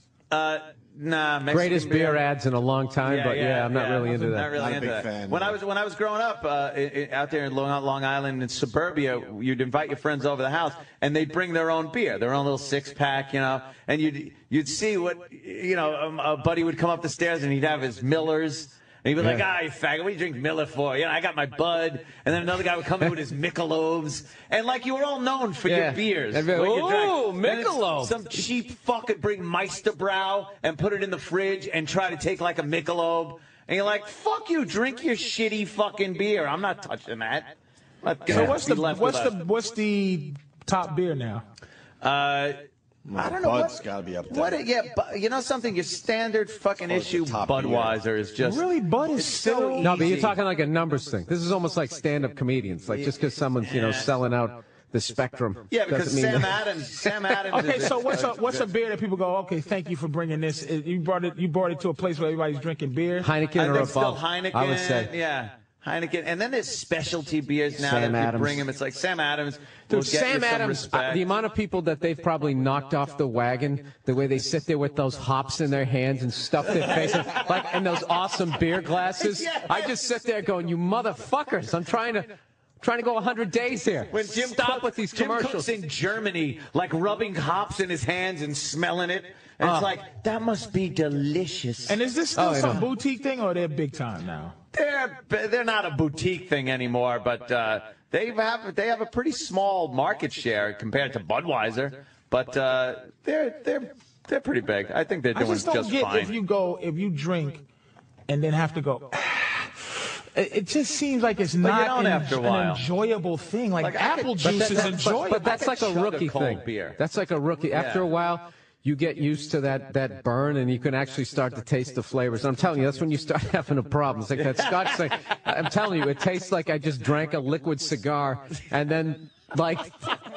Nah, Mexican greatest beer ads in a long time, but I'm not really into that. Not really into that. Fan, when I was growing up out there in Long Island in suburbia, you'd invite your friends over the house, and they'd bring their own beer, their own little 6-pack, and you'd see what a buddy would come up the stairs and he'd have his Millers. And he'd be like, you faggot, what do you drink Miller for? I got my Bud. And then another guy would come in with his Michelobs. And like you were all known for your beers. Oh, Michelob. Some cheap fuck would bring Meisterbrow and put it in the fridge and try to take like a Michelob. And you're like, fuck you, drink your shitty fucking beer. I'm not touching that. So what's the top beer now? I don't know. Bud's got to be up there. But something? Your standard fucking issue Budweiser is just really Bud is still. No, but you're talking like a numbers thing. This is almost like stand-up comedians. Like just because someone's selling out the spectrum. Yeah, because Sam Adams. Okay, so what's a beer that people go? Okay, thank you for bringing this. You brought it to a place where everybody's drinking beer. Heineken or above. Still Heineken. I would say. Yeah. Heineken, and then there's specialty beers now Sam that Adams. You bring them. It's like Sam Adams. Dude, Sam Adams, the amount of people that they've probably knocked off the wagon, the way they sit there with those hops in their hands and stuff their faces, like and those awesome beer glasses. Yes. I just sit there going, "You motherfuckers! I'm trying to go 100 days here. When Jim Stop with these commercials." Jim Cook's in Germany, like rubbing hops in his hands and smelling it. And it's like, that must be delicious. And is this still some boutique thing, or they're big time now? They're not a boutique thing anymore, but they have a pretty small market share compared to Budweiser. But they're pretty big. I think they're doing just fine. If you drink, and then have to go. it just seems like it's not an enjoyable thing. Like apple juice is enjoyable. But that's like a rookie thing. Beer. That's like a rookie. Yeah. After a while, you get used to that burn, and you can actually start to taste the flavors. And I'm telling you, that's when you start having a problem. It's like that Scotch thing. I'm telling you, it tastes like I just drank a liquid cigar, and then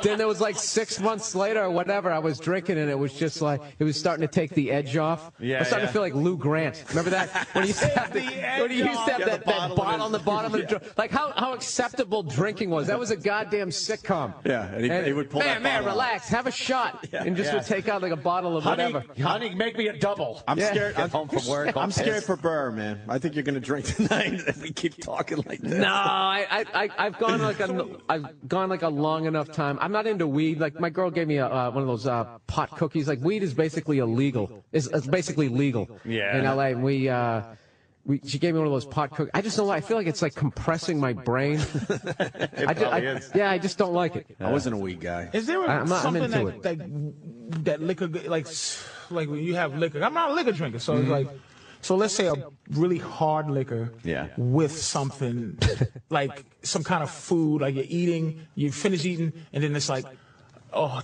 then there was 6 months later or whatever, I was drinking, and it was just like it was starting to take the edge off. I was starting to feel like Lou Grant. Remember that when he used to have that bottle on the bottom of the drink? Like how acceptable drinking was. That was a goddamn sitcom. Yeah, and he would pull that man, bottle relax, have a shot, and just would take out like a bottle of whatever. Honey, make me a double. I'm scared. Get home from work. I'm scared for Burr, man. I think you're going to drink tonight if we keep talking like this. No, I've gone like a long enough time. I'm not into weed. Like my girl gave me one of those pot cookies. Like weed is basically illegal. It's basically legal in LA. And she gave me one of those pot cookies. I just don't like. I feel like it's like compressing my brain. I just don't like it. I wasn't a weed guy. Is there something that liquor like when you have liquor? I'm not a liquor drinker, so it's like. So let's say a really hard liquor with something like some kind of food, like you finish eating, and then it's like,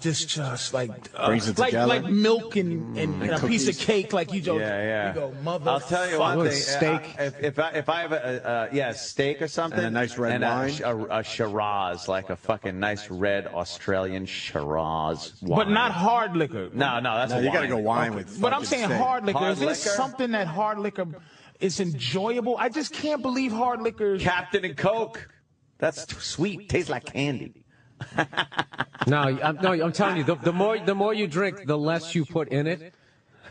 just like brings it together. Like milk and a piece of cake, like you go, mother. I'll tell you one thing. Steak. If I have a steak or something, and a nice red wine, a Shiraz, like a fucking nice red Australian Shiraz wine. But not hard liquor. No, that's you got to go wine with. But I'm saying steak. hard liquor. Hard Is there liquor? something that hard liquor is enjoyable? I just can't believe hard liquor. Captain and Coke. That's sweet. Tastes like candy. No, I'm telling you, the more you drink, the less you put in it.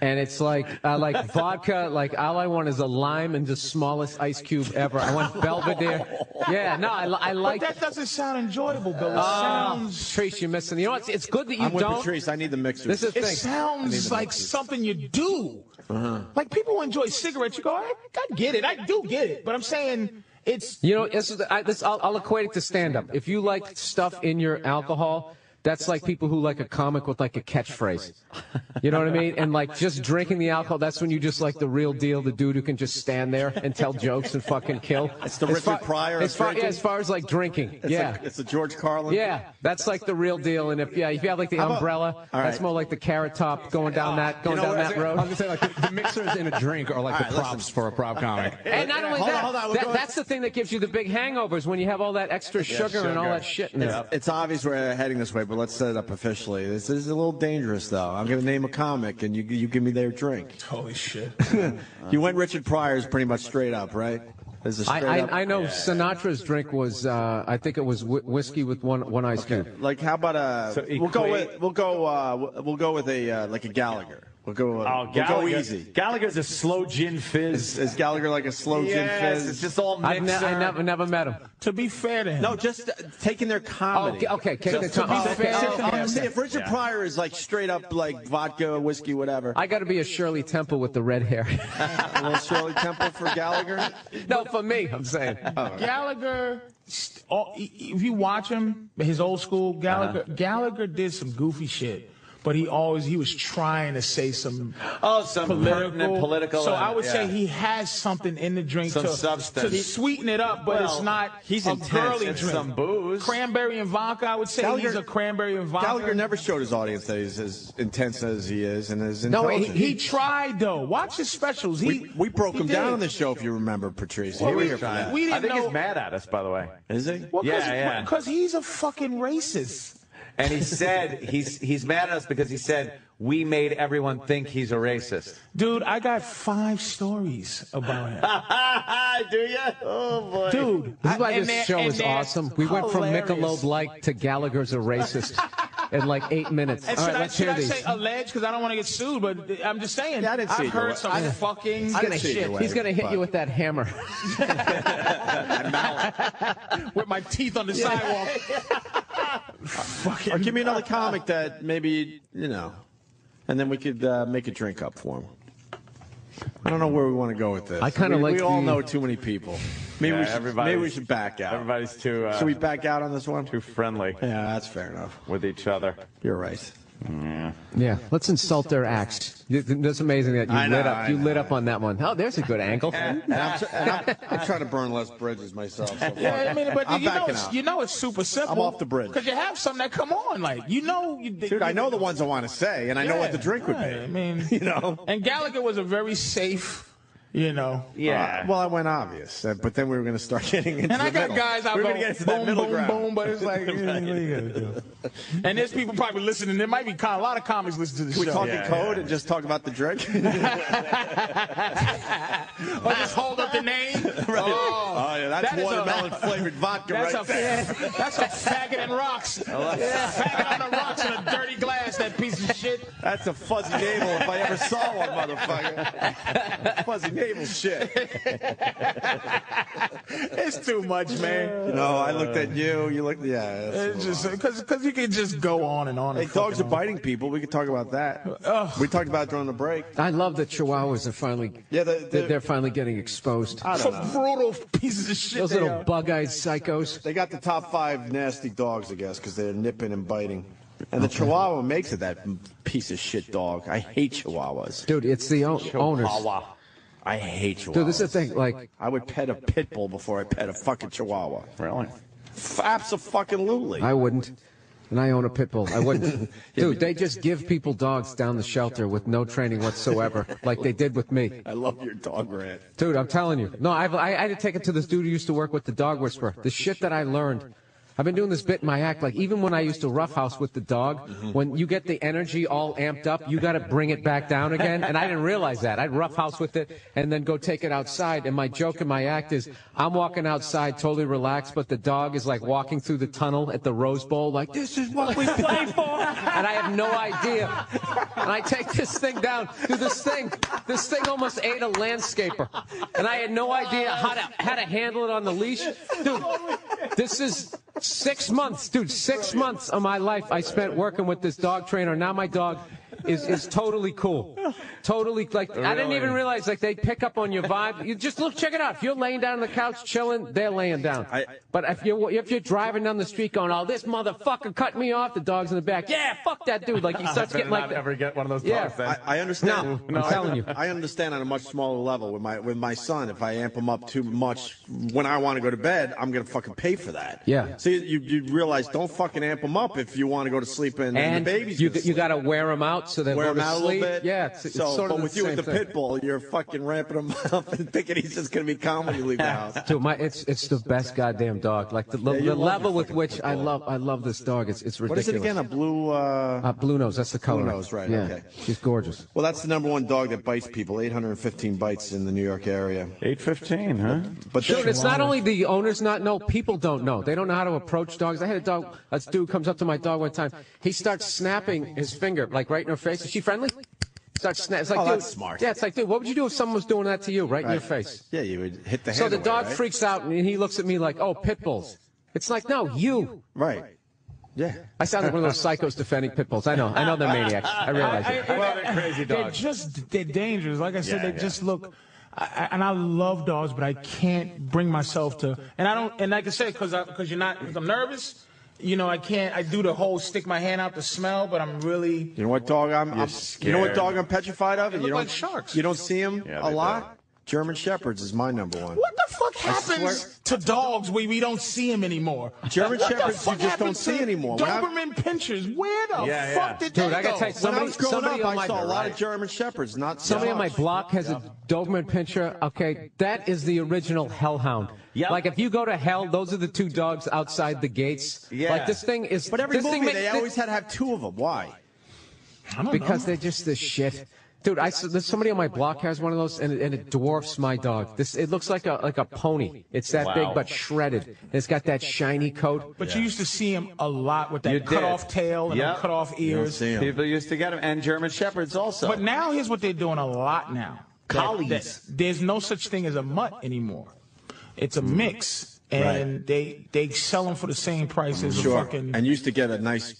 And it's like vodka, like all I want is a lime and the smallest ice cube ever. I want Belvedere. Yeah, no, I like. But that doesn't sound enjoyable, Bill. It sounds. Patrice, you're missing. You know what? It's good that you I'm with don't. Patrice. I need the mixer. This is the It thing. sounds like something you do. Like people who enjoy cigarettes, you go, I get it. I do get it. But I'm saying it's. You know, I'll equate it to stand-up. If you like stuff in your alcohol, that's like people who like a comic with like a catchphrase. You know what I mean? And like just drinking the alcohol, that's when you just like the real deal, the dude who can just stand there and tell jokes and fucking kill. It's the Richard Pryor of drinking? As far as like drinking. It's the George Carlin. Yeah, that's like the real deal. And if you have like the umbrella, that's more like the carrot top going down that road. I was gonna say like the mixers in a drink are like the props for a prop comic. And not only that's the thing that gives you the big hangovers when you have all that extra sugar and all that shit in there. It's obvious we're heading this way, but let's set it up officially. This is a little dangerous, though. I'm going to name a comic, and you give me their drink. Holy shit. You went Richard Pryor's pretty much straight up, right? I know Sinatra's drink was I think it was whiskey with one ice cube. Like how about we'll go with a like a Gallagher. We'll go easy. Gallagher's a slow gin fizz. Is Gallagher like a slow gin fizz? It's just all mixed. I never met him. To be fair to him. No, just taking their comedy. Okay. See, if Richard Pryor is like straight up like vodka, whiskey, whatever. I got to be a Shirley Temple with the red hair. A little Shirley Temple for Gallagher? No, for me, I'm saying. Gallagher, if you watch him, his old school Gallagher did some goofy shit. But he was trying to say some political. So I would say he has something in the drink to sweeten it up, but it's not a girly drink. Some booze. Cranberry and vodka, I would say he's a cranberry and vodka. Gallagher never showed his audience that he's as intense as he is and as intelligent. No, he tried, though. Watch his specials. We broke him down on the show, if you remember, Patrice. Well, we I think he's mad at us, by the way. Is he? Well, because he's a fucking racist. And he said he's mad at us because he said we made everyone think he's a racist. Dude, I got 5 stories about him. Do you? Oh boy. Dude, this is why this show is awesome. We went from Michelob-like to Gallagher's a racist in like 8 minutes. And all right, let's hear these. Should I say alleged? Because I don't want to get sued, but I'm just saying. Yeah, I've heard some fucking shit. He's going to hit you with that hammer. With my teeth on the sidewalk. Or give me another comic that maybe, and then we could make a drink up for him. I don't know where we want to go with this. I kind of like. We all know too many people. Maybe we should back out. Everybody's too. Should we back out on this one? Too friendly. Yeah, that's fair enough. With each other. You're right. Yeah, let's insult their acts. That's amazing that you lit up on that one. Oh, there's a good angle. I'm trying to burn less bridges myself. So Yeah, I mean, but I'm backing out. you know it's super simple. I'm off the bridge. Because you have some that come on, like, Dude, I know the ones I want to say, and I know what the drink would be. I mean, And Gallagher was a very safe, Yeah. well, I went obvious, but then we were going to start getting into And I got guys out We're going, going to get into boom, that middle boom, ground. boom, but it's like, what are you going to do? And there's people probably listening. There might be a lot of comics listening to the Can we show. talk in code and just talk about the drink? Or just hold up the name. Oh, yeah, that's that is watermelon-flavored vodka That's right there. That's a faggot and rocks. Faggot on the rocks in a dirty glass, that piece of shit. That's a fuzzy navel if I ever saw one, motherfucker. Fuzzy navel shit. It's too much, man. I looked at you. You looked, It's just because you can just go on and on. Hey, dogs are biting people. We could talk about that. We talked about it during the break. I love that Chihuahuas are finally. Yeah, they're finally getting exposed. Some brutal pieces of shit. Those little bug-eyed psychos. They got the top 5 nasty dogs, I guess, because they're nipping and biting. And the Chihuahua makes it that piece of shit dog. I hate Chihuahuas. Dude, it's the owners. I hate Chihuahuas. Dude, this is the thing. Like, I would pet a pit bull before I pet a fucking Chihuahua. Really? Abso-fucking-lutely. I wouldn't. And I own a pit bull. I wouldn't. Dude, they just give people dogs down the shelter with no training whatsoever, like they did with me. I love your dog rant. Dude, I'm telling you. No, I had to take it to this dude who used to work with the dog whisperer. The shit that I learned. I've been doing this bit in my act, like even when I used to roughhouse with the dog, when you get the energy all amped up, you got to bring it back down again. And I didn't realize that. I'd roughhouse with it and then go take it outside. And my joke in my act is I'm walking outside totally relaxed, but the dog is like walking through the tunnel at the Rose Bowl, like, this is what we play for. And I have no idea. And I take this thing down. Dude, this thing almost ate a landscaper. And I had no idea how to handle it on the leash. Dude, this is 6 months, dude, 6 months of my life I spent working with this dog trainer. Now my dog is totally cool. Totally, like, really? I didn't even realize, like, they pick up on your vibe. You just look, check it out. If you're laying down on the couch chilling, they're laying down. But if you're driving down the street going, oh, this motherfucker cut me off, the dog's in the back. Yeah, fuck that dude. Like, he starts getting like. Ever get one of those dogs? Yeah, I understand. No, I'm telling you. I understand on a much smaller level with my son. If I amp him up too much when I want to go to bed, I'm gonna fucking pay for that. Yeah. So you realize, don't fucking amp him up if you want to go to sleep and the baby's you got to wear them out so they wear go him to out sleep. a little bit. Yeah, it's sort of but the with you same with the thing. pit bull, you're fucking ramping him up and thinking he's just gonna be calm when you leave the house. Dude, it's the best goddamn dog. Like the level with which I love this dog. It's ridiculous. What is it again? A blue blue nose. That's the color. Blue nose, right? Yeah. Okay. She's gorgeous. Well, that's the #1 dog that bites people. 815 bites in the New York area. 815, huh? But Dude, it's not only the owners not know, people don't know. They don't know how to approach dogs. I had a dog, this dude comes up to my dog one time. He starts snapping his finger, like right in her face. Is she friendly? Starts snapping. It's like, dude, that's smart. Yeah, it's like, dude, what would you do if someone was doing that to you, right in your face? Yeah, you would hit the hand. So the away, dog right? freaks out and he looks at me like, oh, pit bulls. It's like, no, you. Right. Yeah. I sound like one of those psychos defending pit bulls. I know they're maniacs. I realize it. Well, they're crazy dogs. They're dangerous. Like I said, they just look. And I love dogs, but I can't bring myself to. And I don't. And like I said, because I'm nervous. I can't. I do the whole stick my hand out to smell, but I'm really. You know what dog I'm petrified of? They And look you don't like sharks. You don't see them Yeah, a they lot. German Shepherds is my #1. What the fuck happens to dogs where we don't see them anymore? German What the Shepherds fuck you just don't happens see to anymore. When Doberman Pinschers, where the Yeah, fuck did Dude, they I gotta go? tell you, When I was growing somebody up, on I my- saw a lot of German Shepherds, not so Somebody on my much. block has a Doberman Pinscher. Okay, that is the original hellhound. Yep. Like if you go to hell, those are the 2 dogs outside the gates. Yeah. Like this thing is. But every this thing movie, makes- they always had to have 2 of them. Why? because they're just the shit. Dude, there's somebody on my block has one of those, and it dwarfs my dog. It looks like a pony. It's that big but shredded. And it's got that shiny coat. But you used to see him a lot with You that cut did. off tail and Yep. the cut off ears. People used to get them, and German Shepherds also. But now here's what they're doing a lot now. Collies. There's no such thing as a mutt anymore. It's a mix. And they sell them for the same price as a fucking. And you used to get a nice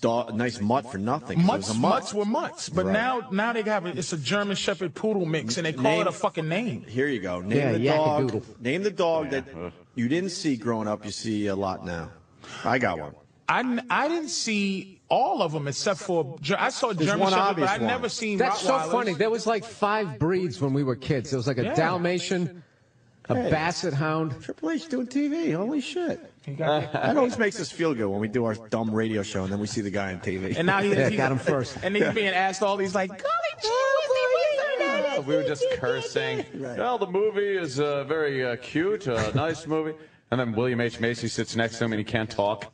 mutt for nothing. So it was a mutt. Mutts were mutts, but Right. now they have it's a German Shepherd Poodle mix, and they call it a fucking name. Here you go. Yeah, yakkadoodle. Name the dog that you didn't see growing up. You see a lot now. I got one. I didn't see all of them except for I saw German one Shepherd, obvious but I've one. never seen That's so Rottweilers. funny. There was like 5 breeds when we were kids. There was like a Dalmatian, a Basset Hound. Triple H doing TV. Holy shit. That always makes us feel good when we do our dumb radio show and then we see the guy on TV. And now he got him first. And he's being asked all these like, We were just cursing. Right. Well, the movie is very cute, nice movie. And then William H. Macy sits next to him and he can't talk.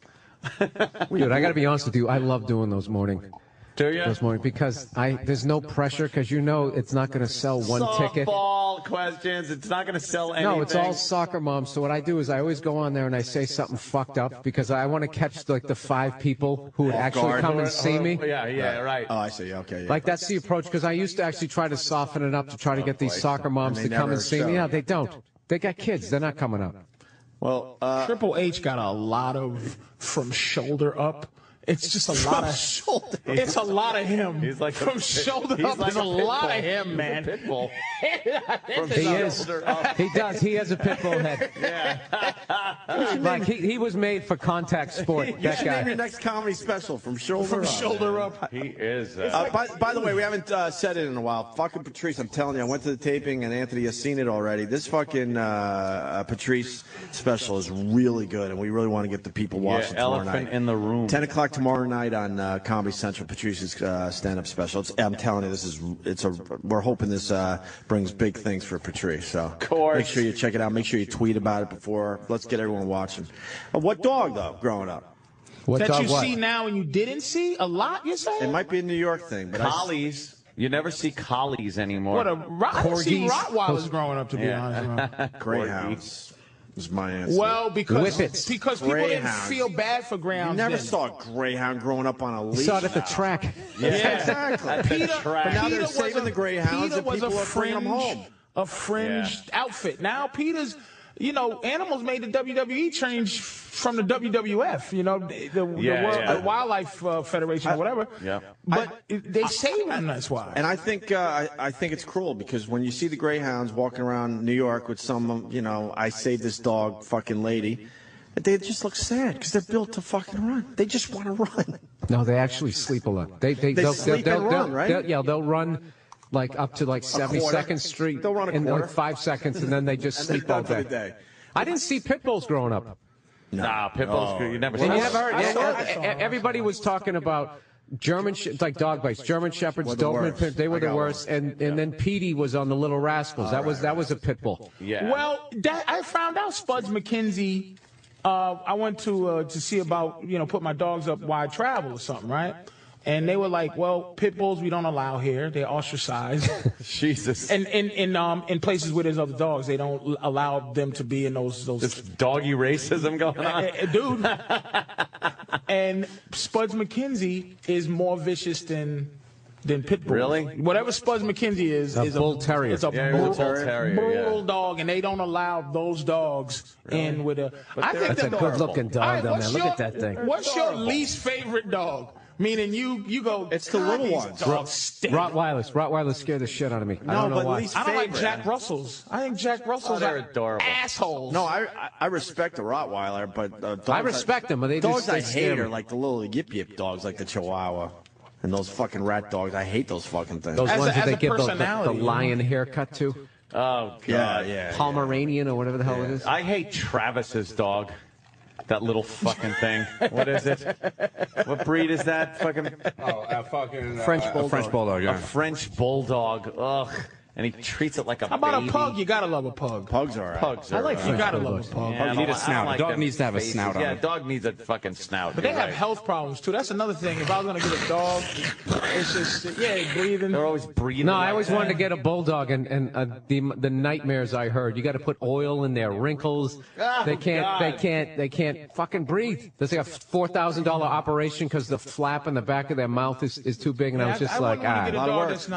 Dude, I got to be honest with you. I love doing those morning. Do you? Those morning because there's no pressure because you know it's not going to sell one ticket. Softball questions. It's not going to sell anything. No, it's all soccer moms. So what I do is I always go on there and I say something fucked up because I want to catch like the 5 people who would actually come and see me. Yeah, right. Oh, I see. Okay. Yeah. Like that's the approach because I used to actually try to soften it up to try to get these soccer moms to come and see me. Yeah, they don't. They got kids. They're not coming up. Well, Triple H got a lot of from shoulder up. It's just a lot of shoulder. It's a lot of him. He's like from shoulder up. There's a lot of him, man. Pit bull. He is. He does. He has a pit bull head. Yeah. Like he was made for contact sport. you That should name your guy. next comedy special from shoulder up. Shoulder up. He is. By the way, we haven't said it in a while. Fucking Patrice, I'm telling you, I went to the taping and Anthony has seen it already. This fucking Patrice special is really good, and we really want to get the people watching tomorrow Elephant night. in the room. 10 o'clock tomorrow night on Comedy Central. Patrice's stand-up special. I'm telling you, we're hoping this brings big things for Patrice. So of course. Make sure you check it out. Make sure you tweet about it before. Let's get everyone watching. What dog though? Growing up, What That dog? you What? see now and you didn't see a lot. You're saying? it might be a New York thing, but Collies. You never see collies anymore. What I didn't see Corgis. Rottweilers growing up, to be honest. Greyhounds is my answer. Well, because Whippets. people didn't Greyhounds. feel bad for you greyhounds. never then. saw a greyhound growing up on a leash. Saw it at the now. track. Yeah, exactly. But now they're saving the greyhounds and people are bringing them home. A fringed outfit. Now Peter's, animals made the WWE change from the WWF, the Wildlife Federation or whatever. Yeah. But they save them, that's why. And I think it's cruel because when you see the greyhounds walking around New York with some, I saved this dog fucking lady, they just look sad because they're built to fucking run. They just want to run. No, they actually sleep a lot. They'll sleep and run, right? They'll run like up to like 72nd Street They'll run a in quarter. like 5 seconds, and then they just And they're sleep all done for day. the day. I didn't see pit bulls growing up. Nah, pit bulls. You never see And you them. never heard. I saw Everybody was talking about like dog bites. German Shepherds, Were the Doberman worst. Pit. They were I the got worst. And then Petey was on the Little Rascals. That was a pit bull. Yeah. Well, I found out Spuds McKenzie. I went to see about put my dogs up while I travel or something, right? And they were like, "Well, pit bulls we don't allow here. They're ostracized." Jesus. And in places where there's other dogs, they don't allow them to be in those. This doggy racism going on. Dude. And Spuds McKenzie is more vicious than pit bull. Really? Whatever Spuds McKenzie is A bull terrier. It's a Yeah, bull, bull terrier, bull dog, and they don't allow those dogs in with a. I think That's a they're good-looking All right, dog, though, what's man. Look your- at that thing. What's your least favorite dog? Meaning you go. It's the little these ones. dogs stink. Rottweilers scare the shit out of me. I don't know but why. least I don't like favorite. Jack Russells. I think Jack Russells they're are adorable. assholes. No, I respect the Rottweiler, but dogs I respect them, but they dogs just I they scare hate me. are like the little yip yip dogs, like the Chihuahua, and those fucking rat dogs. I hate those fucking things. Those As ones a- that as they a give the personality, lion haircut to. Oh, God. yeah. Pomeranian or whatever the hell it is. I hate Travis's dog. That little fucking thing. What is it? What breed is that? Fucking French bulldog. French bulldog, a yeah. French bulldog. Ugh. And he treats it like a How about baby. a pug? You gotta love a pug. Pugs are alright. Pugs I are, like. You gotta love a pug. yeah, You need a I don't snout. like A dog them needs to have a faces. snout on Yeah, it. a dog needs a fucking snout. But they You're have right. health problems too. That's another thing. If I was gonna get a dog, it's just breathing. They're always breathing. No, I like always that. wanted to get a bulldog, and the nightmares I heard. You got to put oil in their wrinkles. Oh, They God. can't fucking breathe. There's like a $4,000 operation because the flap in the back of their mouth is too big, and I was just I like, wouldn't want to get a lot of dog work. that's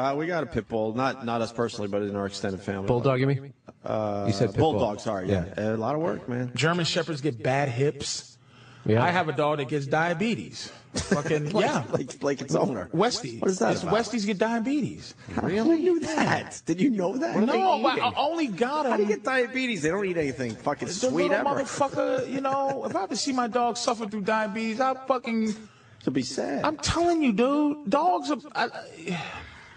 not, We got a pit bull, not us personally, but in our extended family. bulldog. You mean? You said pit bull. Bulldog. Sorry, yeah. A lot of work, man. German shepherds get bad hips. Yeah. I have a dog that gets diabetes. Fucking yeah. like its owner. Westie. What is that It's about? Westies get diabetes. Really? Who knew that? Did you know that? No, but I only got How do him. you get diabetes? They don't eat anything fucking The sweet little ever. motherfucker, if I have to see my dog suffer through diabetes, I fucking To be sad. I'm telling you, dude. Dogs are.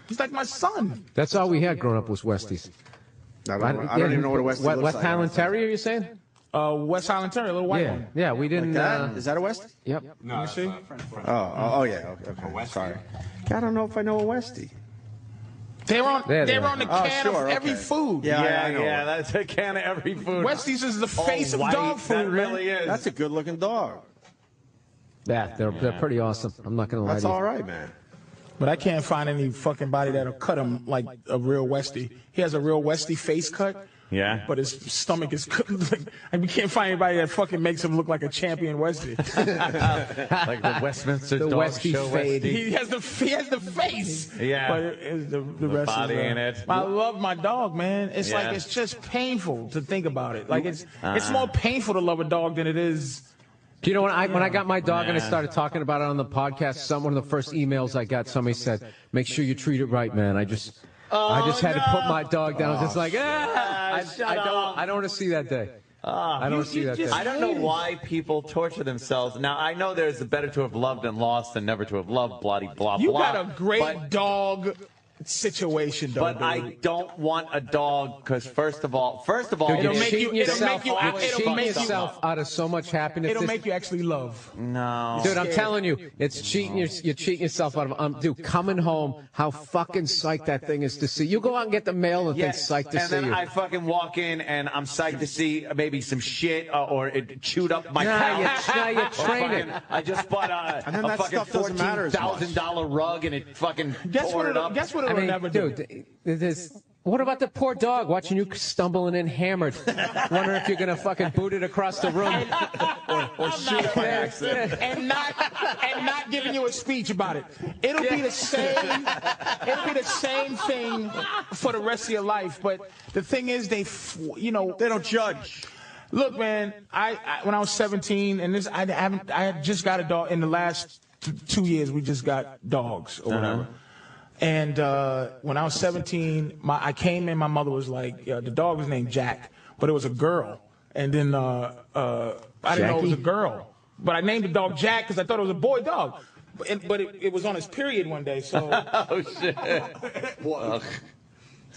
He's like my son. That's all we had growing up was Westies. I don't even know what a Westie looks West like. Highland Terrier, you're saying? West Highland Terrier, a little white one. Yeah, we didn't. That? Is that a Westie? Yep. No, you see? Oh, yeah. Okay. Sorry. I don't know if I know a Westie. They're on the can of sure, every food. Yeah, that's a can of every food. Westies is the face of dog food, that really is. That's a good-looking dog. Yeah, they're pretty awesome. I'm not gonna lie That's to you. all right, man. But I can't find any fucking body that'll cut him like a real Westie. He has a real Westie face cut. Yeah. But his stomach is like we can't find anybody that fucking makes him look like a champion Westie. Like the Westminster The dog Westie show fade. Westie. He has the face. Yeah. But the rest body is, in it. I love my dog, man. It's Yeah. like it's just painful to think about it. Like it's more painful to love a dog than it is. Do you know when I got my dog and I started talking about it on the podcast? One of the first emails I got, somebody said, "Make sure you treat it right, man." I just had to put my dog down. I was just like, I don't want to see that day. I don't see that day. I don't know why people torture themselves. Now, I know there's a better to have loved and lost than never to have loved, blah, blah, blah. You got a great dog situation, though. But I don't want a dog because, first of all, Dude, It'll you're make you- cheating it'll yourself, make you- you're it'll cheating make you- yourself out of so much happiness. it'll make you actually love. no. Dude, I'm telling you, it's cheating. You're cheating yourself out of. Dude, coming home, how fucking psyched that thing is to see. You go out and get the mail and think psyched to and see then you. I fucking walk in and I'm psyched to see maybe some shit or it chewed up my Nah, couch. you train it. I just bought And then a that fucking stuff doesn't matter as much. $14,000 rug and it fucking tore it up. Guess what it'll never do. Dude, what about the poor dog watching you stumbling in hammered, wondering if you're gonna fucking boot it across the room or shoot it by accident? and not giving you a speech about it. It'll be the same. It'll be the same thing for the rest of your life. But the thing is, they don't judge. Look, man, I when I was 17, and I had just got a dog in the last 2 years. We just got dogs or whatever. And when I was 17, I came in. My mother was like, the dog was named Jack, but it was a girl. And then I didn't know it was a girl, but I named the dog Jack because I thought it was a boy dog. But it was on his period one day, so. Oh shit!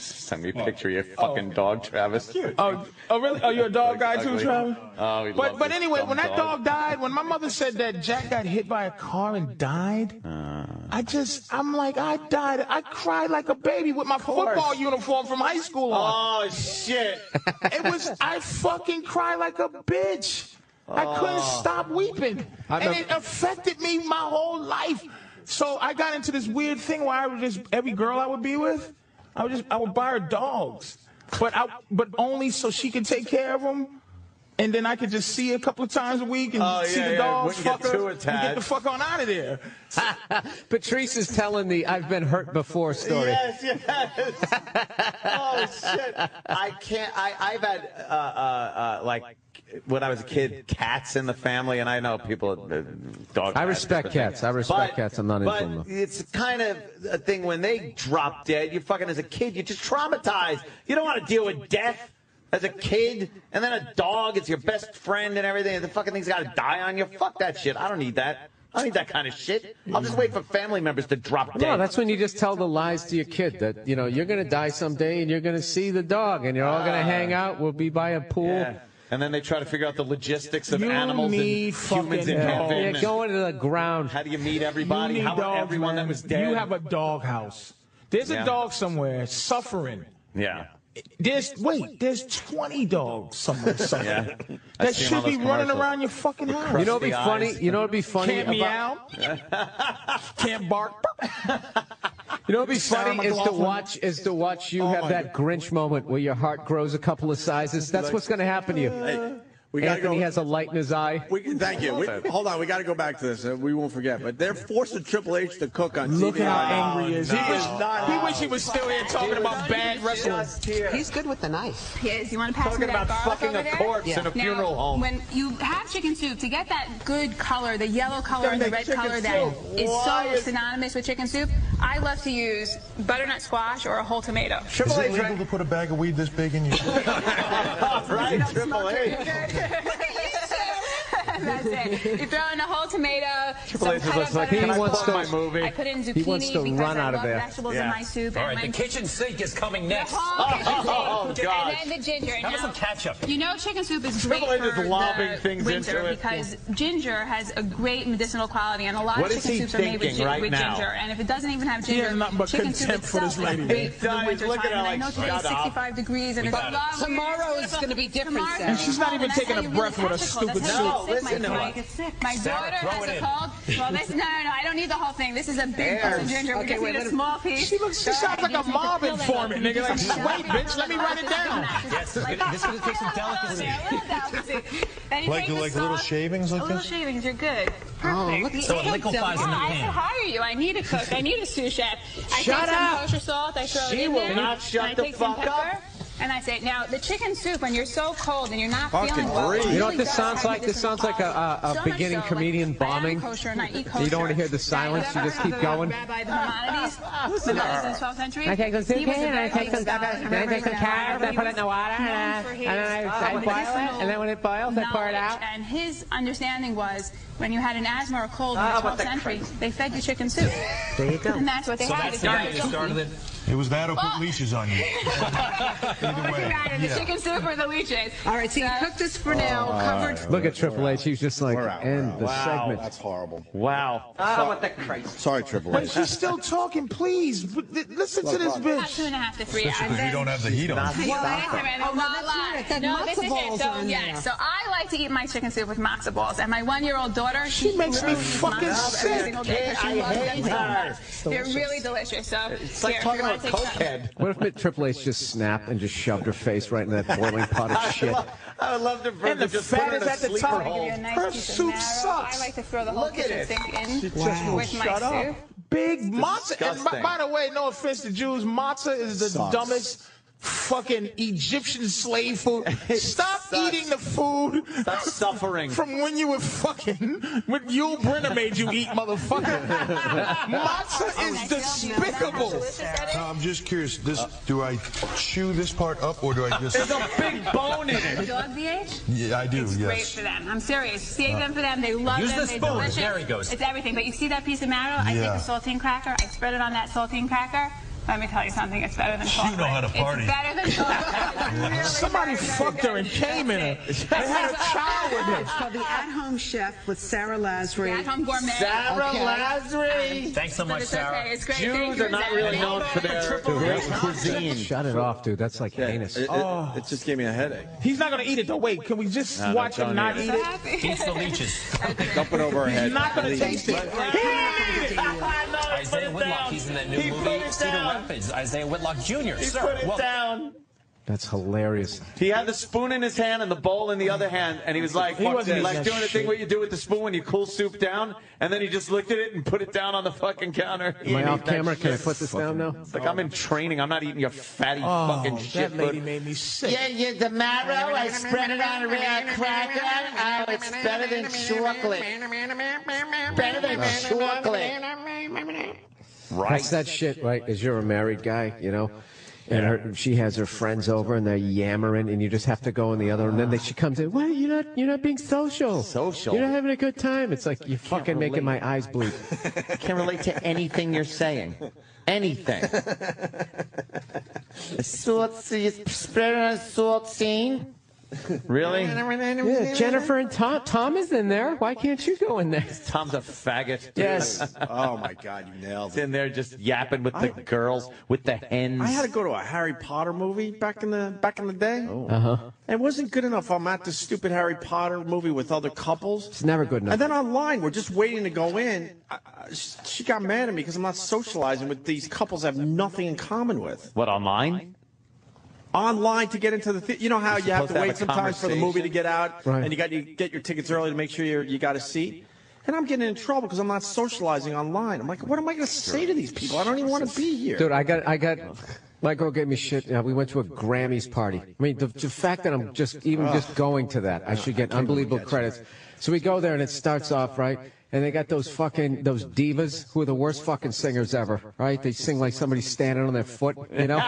Send me a picture of your fucking dog, Travis. Oh, really? Oh, you're a dog guy too, Ugly. Travis? Oh, we love But this anyway, dumb when that dog died, when my mother said that Jack got hit by a car and died, I'm like, I died. I cried like a baby with my football uniform from high school on. Oh shit! I fucking cried like a bitch. I couldn't stop weeping. And it affected me my whole life. So I got into this weird thing where I would just, every girl I would be with, I would buy her dogs. But only so she could take care of them. And then I could just see her a couple of times a week and see the dogs, fuck her, and get the fuck on out of there. Patrice is telling the "I've been hurt before" story. Yes. Oh shit! I can't. I've had like when I was a kid, cats in the family, and I know people dog. I respect cats. I respect cats. I'm not into them. But it's kind of a thing when they drop dead. You fucking as a kid, you're just traumatized. You don't want to deal with death. As a kid, and then a dog, it's your best friend and everything, and the fucking thing's got to die on you. Fuck that shit. I don't need that. I don't need that kind of shit. I'll just wait for family members to drop dead. No, that's when you just tell the lies to your kid that, you're going to die someday and you're going to see the dog and you're all going to hang out. We'll be by a pool. Yeah. And then they try to figure out the logistics of You animals need and humans in fucking heaven. Yeah, going to the ground. How do you meet everybody? You need How about dogs, everyone man. that was dead? You have a dog house. There's a dog somewhere suffering. Yeah. There's 20 dogs somewhere suffering. Yeah. That should be running around your fucking house. You know what'd be funny? You know what'd be funny? Can't meow. Can't bark. You know what'd be Sarah funny McLachlan. is to watch you have that Grinch moment where your heart grows a couple of sizes. That's what's going to happen to you. Hey, we gotta Anthony go. has a light in his eye. Thank you. Hold on, we got to go back to this. We won't forget. But they're forcing Triple H to cook on TV. Look at how right now. angry he is. He wish he was still here talking about bad wrestling. He's good with the knife. He is. You want to pass Talking me that about garlic fucking over a there? corpse in a funeral home. When you have chicken soup, to get that good color, the yellow color and the red color that is so synonymous with chicken soup, I love to use butternut squash or a whole tomato. Is it legal to put a bag of weed this big in your Right, Triple H. That's it. You throw in a whole tomato. Triple H is just like, can I plug my movie? I put in zucchini He wants to because run I out of love there. vegetables in my soup. All right, the kitchen sink is coming next. Oh, God. And then the ginger. Have some ketchup. You know chicken soup is great Triple H is for lobbing the things winter into it. because ginger has a great medicinal quality, and a lot What of is chicken he soups are made with, thinking right with now? ginger. And if it doesn't even have He ginger, has nothing but chicken soup contempt for itself this lady. is great for the He's winter looking time. at her And I know like, today shut is up. 65 degrees, and it's a lot. Tomorrow is going to be different, Tomorrow's Sarah. gonna be She's not cold, even and that's taking how a you breath really with a catch cold. stupid That's how you soup. get sick, Listen to my her. friend. My Sarah, daughter throw has it a in. cold. Well, no, I don't need the whole thing. This is a big piece of ginger. We Okay, just wait, need a let him- small piece. She sounds like a mob informant, nigga. Like, wait, bitch, let me write it down. Yes, this is going to take some delicacy. A little delicacy. Then you Like take the little sauce. shavings like Little this? shavings, you're good. Oh, Perfect. look at So it that. liquefies in the I could pan. hire you. I need a cook. I need a sous chef. I Shut take some up. kosher salt. I throw She it in will there. not shut and I the take some fuck up. pepper, and I say, now the chicken soup, when you're so cold and you're not Fucking feeling well, breathe. it You know what really this does sounds have like? This medicinal sounds like a quality. So much beginning so, comedian like, I am bombing. kosher and I eat kosher. You don't want to hear the silence. You just keep going. Rabbi the Maimonides, in the 12th century. I take some He was a zucchini and I very take some scholar. then I take some carrots, I put it in the water, and I boil it, and then when it boils, I pour it out. And his understanding was when you had an asthma or cold in the 12th century, they fed you chicken soup. There you go. And that's what they So had. that's the guy that started it. It was that or put leashes on you. Either way. The chicken soup or the leeches. All right, so you cooked this for now, covered. Look at Triple H. He's just like, end the segment. That's horrible. Wow. What the Christ? Sorry, Triple But H. she's still talking, please. Listen to this About bitch. 2.5 to 3 Because hours. we don't have the heat on. Well, Oh, no, that's right. That No, this matzo is balls it. So, are in yeah, there. so I like to eat my chicken soup with matzo balls. And my 1-year-old daughter, She makes me literally eats fucking matzo balls every sick. single day 'cause she I loves them hate so her. much. They're really delicious. So, It's like here, talking if you about a wanna take some. cokehead. What if Triple H just snapped and just shoved her face right in that boiling pot of shit? I would love to And the just fat put her in is a at the sleeper top. Give you a hold. nice Her piece of soup marrow. sucks. I like to throw the whole Look at kitchen it. sink in She just won't with my shut up. soup. Big matzah. And disgusting. by the way, no offense to Jews, matzah is the Sucks. dumbest fucking Egyptian slave food. Stop sucks. eating the food Stop suffering. from when you were fucking, when Yul Brynner made you eat, motherfucker. Matzah is despicable. I'm just curious. Do I chew this part up or do I just? There's a big bone in it. Dog BH? Yeah, I do. It's great Yes. for them. I'm serious. Save them for them. They love Use them. the They're spoon. delicious. There he goes. It's everything. But you see that piece of marrow? I Yeah. take a saltine cracker. I spread it on that saltine cracker. Let me tell you something. It's better than chocolate. know how to party. It's better than chocolate. Somebody fucked her and came in her. They had a child with her. It's called The At-Home Chef with Sarah Lazary. At-home gourmet. Sarah Okay. Lazary. Thanks so But much, it's okay. Sarah. It's great. Jews Thank you, are not Sarah. really known for their great cuisine. Shut it off, dude. That's like heinous. It just gave me a headache. He's not going to eat it, though. Wait, can we just watch him don't not eat eat it. it? Eats the leeches. Dump it over her head. He's not going to please. taste it. Isaiah Whitlock, he's in that new movie, Cedar Rapids. Isaiah Whitlock Jr. Sir, Put it welcome. down. That's hilarious. He had the spoon in his hand and the bowl in the other hand, and he was like, wasn't like eating doing that the thing shit. where you do with the spoon when you cool soup down, and then he just looked at it and put it down on the fucking counter. He Am I didn't off eat that camera? Can I shit. put this down now? It's like I'm in training. I'm not eating your fatty fucking shit. That lady food. made me sick. Yeah, the marrow, I spread it on a real cracker. Oh, it's better than chocolate. Better than chocolate. That's that shit, right? As you're a married guy, you know, and she has her friends over and they're yammering, and you just have to go in the other. And then she comes in. What? You're not being social. Social. You're not having a good time. It's like you're fucking making my eyes bleed. I can't relate to anything you're saying. Anything. So you spread it on a salt scene? Really? Yeah, Jennifer and Tom is in there. Why can't you go in there? Tom's a faggot. Yes. Oh my God, you nailed He's it. in there just yapping with the girls, with the hens. I had to go to a Harry Potter movie back in the day. Uh-huh. It wasn't good enough. I'm at this stupid Harry Potter movie with other couples. It's never good enough. And then online, we're just waiting to go in. She got mad at me because I'm not socializing with these couples I have nothing in common with. What, online? Online to get into the you know how you have supposed to to have wait a sometimes for the movie to conversation? get out, Right. and you get your tickets early to make sure you got a seat. And I'm getting in trouble because I'm not socializing online. I'm like, what am I going to say to these people? I don't even want to be here. Dude, I got. My girl gave me shit. We went to a Grammys party. I mean, the fact that I'm just going to that, I should get unbelievable credits. So we go there and it starts off right, and they got those divas who are the worst fucking singers ever, right? They sing like somebody's standing on their foot, you know?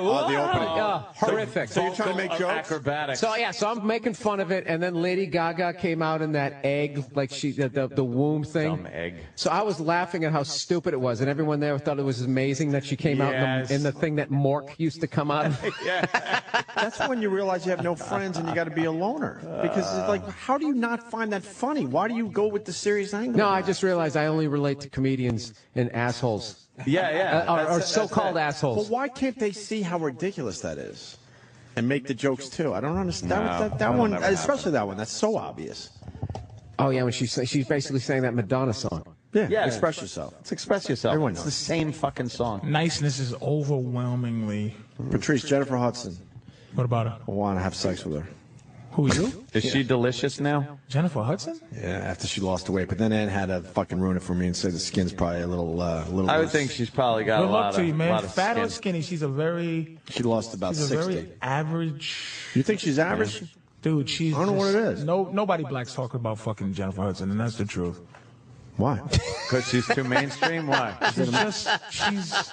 The opening. Horrific. So you're trying to make jokes? Acrobatics. So I'm making fun of it, and then Lady Gaga came out in that egg, like the womb thing. Dumb egg. So I was laughing at how stupid it was, and everyone there thought it was amazing that she came out in the thing that Mork used to come out of. That's when you realize you have no friends and you got to be a loner. Because it's like, how do you not find that funny? Why do you go with the serious angle? No, I just realized I only relate to comedians and assholes. Or so-called assholes. But why can't they see how ridiculous that is and make the jokes too? I don't understand. That one, especially that one, that's so obvious. Oh, yeah, when she's basically saying that Madonna song. Yeah, express yourself. It's express yourself. Everyone It's knows. the same fucking song. Niceness is overwhelmingly. Patrice, Jennifer Hudson. What about her? I want to have sex with her. Who are you? Is she delicious now? Jennifer Hudson? Yeah, after she lost the weight. But then Ann had to fucking ruin it for me and say the skin's probably a little I would loose. think she's probably got Good a luck lot to you, of, man. lot of Fat or skin. skinny, she's a very. She lost about She's a 60. very average. You think she's average? Dude, she's. I don't know what it is. Nobody blacks talk about fucking Jennifer Hudson, and that's the truth. Why? Because she's too mainstream? Why? She's.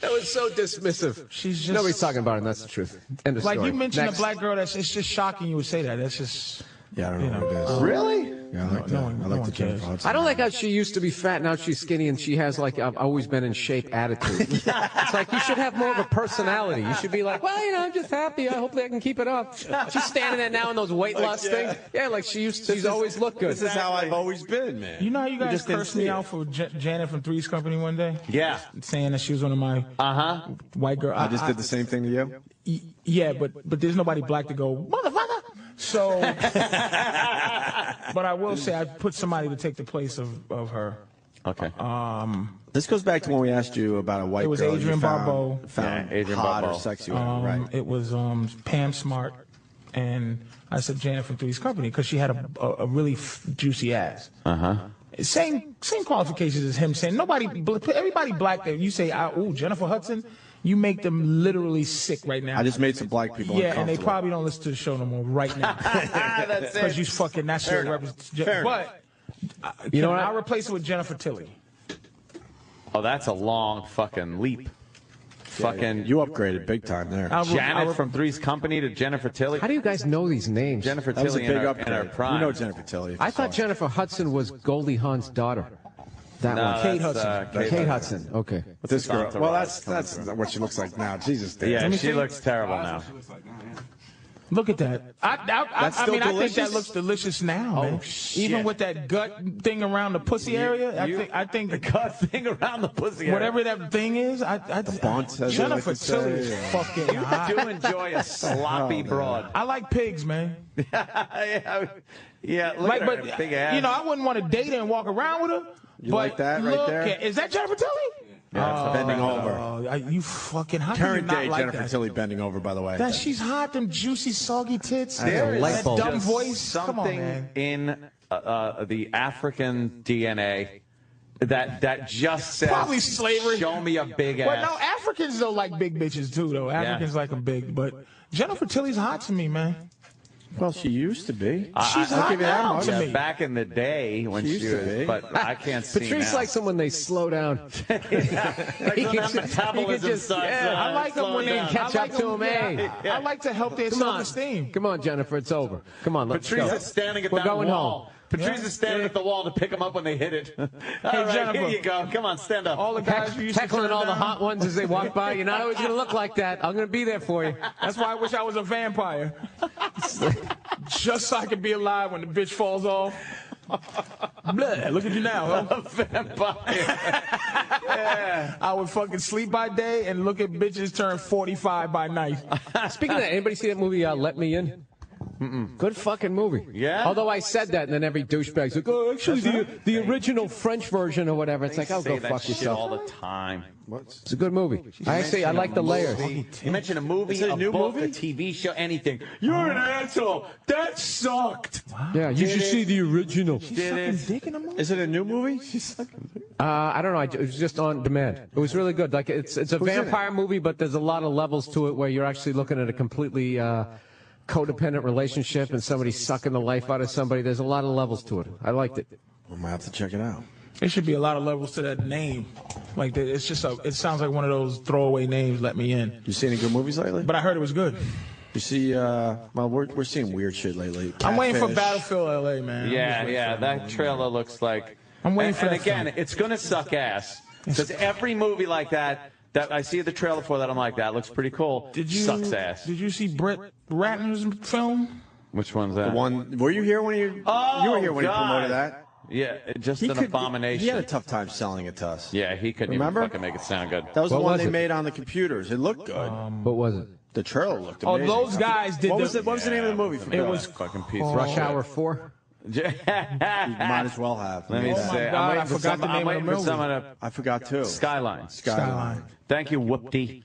That was so dismissive. She's just. Nobody's talking about it, and that's the truth. End of Like story. you mentioned Next. a black girl, it's just shocking you would say that. That's just. Yeah, I don't know what it is. Really? Yeah, I like that. no one I like the cares. Jennifer Hudson. I don't like how she used to be fat, now she's skinny, and she has like I've always been in shape attitude. It's like you should have more of a personality. You should be like, well, I'm just happy. Hopefully I can keep it up. She's standing there now in those weight loss things. Yeah, like she's always looked good. This is how I've always been, man. You know how you guys just didn't cursed me see out it. for Janet from Three's Company one day? Yeah. Saying that she was one of my white girl. I just did the same thing to you? Yeah, but there's nobody black to go, motherfucker. So, but I will say I put somebody to take the place of her. Okay. This goes back to when we asked you about a white It was girl Adrienne you found Barbeau. Adrienne hot or Barbeau. sexy, right? It was Pam Smart, and I said Janet from Three's Company because she had a really juicy ass. Same qualifications as him saying everybody black that you say, ooh, Jennifer Hudson, you make them literally sick right now. I just made some black people Yeah, and they uncomfortable. probably don't listen to the show no more right now. That's it. Because you fucking, that's your representation. But, You know what? I'll replace it with Jennifer Tilly. Oh, that's a long fucking leap. Fucking You upgraded big time there. Janet from Three's Company to Jennifer Tilly. How do you guys know these names? Jennifer That was a Tilly big in her upgrade. prime. You know Jennifer Tilly. if I you thought saw her. Jennifer Hudson was Goldie Hawn's daughter. That No, one. Kate that's, Hudson. Kate Hudson. Okay. But this girl, Entourage well, that's what she looks like now. Jesus, Dave. Yeah, she looks terrible now. Look at that. I still mean, I think delicious? that looks delicious now, man. Even with that gut thing around the pussy area, I think The gut thing around the pussy area. whatever that thing is, bunt, as they Jennifer like to Tilly is say. fucking hot. do enjoy a sloppy broad. I like pigs, man. Yeah, look Like, at her but big ass. you know, I wouldn't want to date her and walk around with her. You but like that right look there? Is that Jennifer Tilly? Bending over. Oh, you fucking how Current can you day not like Jennifer that? Tilly bending over, by the way. That she's hot, them juicy, soggy tits. There is that light bulb. dumb voice. Come on, Something man. in the African DNA that just says Probably slavery. Show me a big Well, ass. no, Africans don't like big bitches too, though. Africans like them big, but Jennifer Tilly's hot to me, man. Well, she used to be. She's I'll hot give you that now much. to Yeah, me. back in the day when She she, used to was, be. but I can't see Patrice now. likes them when they slow down. Like when that metabolism starts. I like them when they catch up to him, eh? I like to help their Come on. self-esteem. Come on, Jennifer, it's over. Come on, let's Patrice go. is standing at We're that going wall. home. Patrice is standing at the wall to pick them up when they hit it. All right, Jennifer. here you go. Come on, stand up. All the guys who used to Heckling turn all the down. hot ones as they walk by. You're not always going to look like that. I'm going to be there for you. That's why I wish I was a vampire. Just so I could be alive when the bitch falls off. Blah, look at you now, huh? Vampire. I would fucking sleep by day and look at bitches turn 45 by night. Speaking of that, anybody see that movie, Let Me In? Good fucking movie. Yeah? Although I said that, and then every douchebag's like, oh, actually, the original French version or whatever. It's like, oh, Say go that fuck shit yourself. all the time. It's a good movie. I like the layers. You mentioned a movie, Is it a new book, movie? a TV show, anything. You're an asshole. That sucked. Yeah, you should see the original. Is it a new movie? I don't know. It was just on demand. It was really good. Like it's a Who's in it? vampire movie, but there's a lot of levels to it where you're actually looking at a completely codependent relationship and somebody sucking the life out of somebody. There's a lot of levels to it. I liked it. I might have to check it out. There should be a lot of levels to that name. Like it's just it sounds like one of those throwaway names. Let me in. You see any good movies lately? But I heard it was good. You see, well, we're seeing weird shit lately. Catfish. I'm waiting for Battlefield LA, man. Yeah, that trailer looks like. I'm waiting for that. And again, film. it's gonna suck ass because every movie like that I see the trailer for that, I'm like, that looks pretty cool. Sucks ass. Did you see Brett Ratner's film? Which one's that? The one. Were you here when you? You were here when he promoted that. Yeah, just an abomination. He had a tough time selling it to us. Yeah, he couldn't even fucking make it sound good. That was the one they made on the computers. It looked good. What was it? The trailer looked amazing. Oh, those guys did. What was the name of the movie? It was fucking piece. Rush Hour 4. You might as well have. Let me say. God, I forgot the name of the movie. I forgot too. Skyline. Thank you, Whoopty.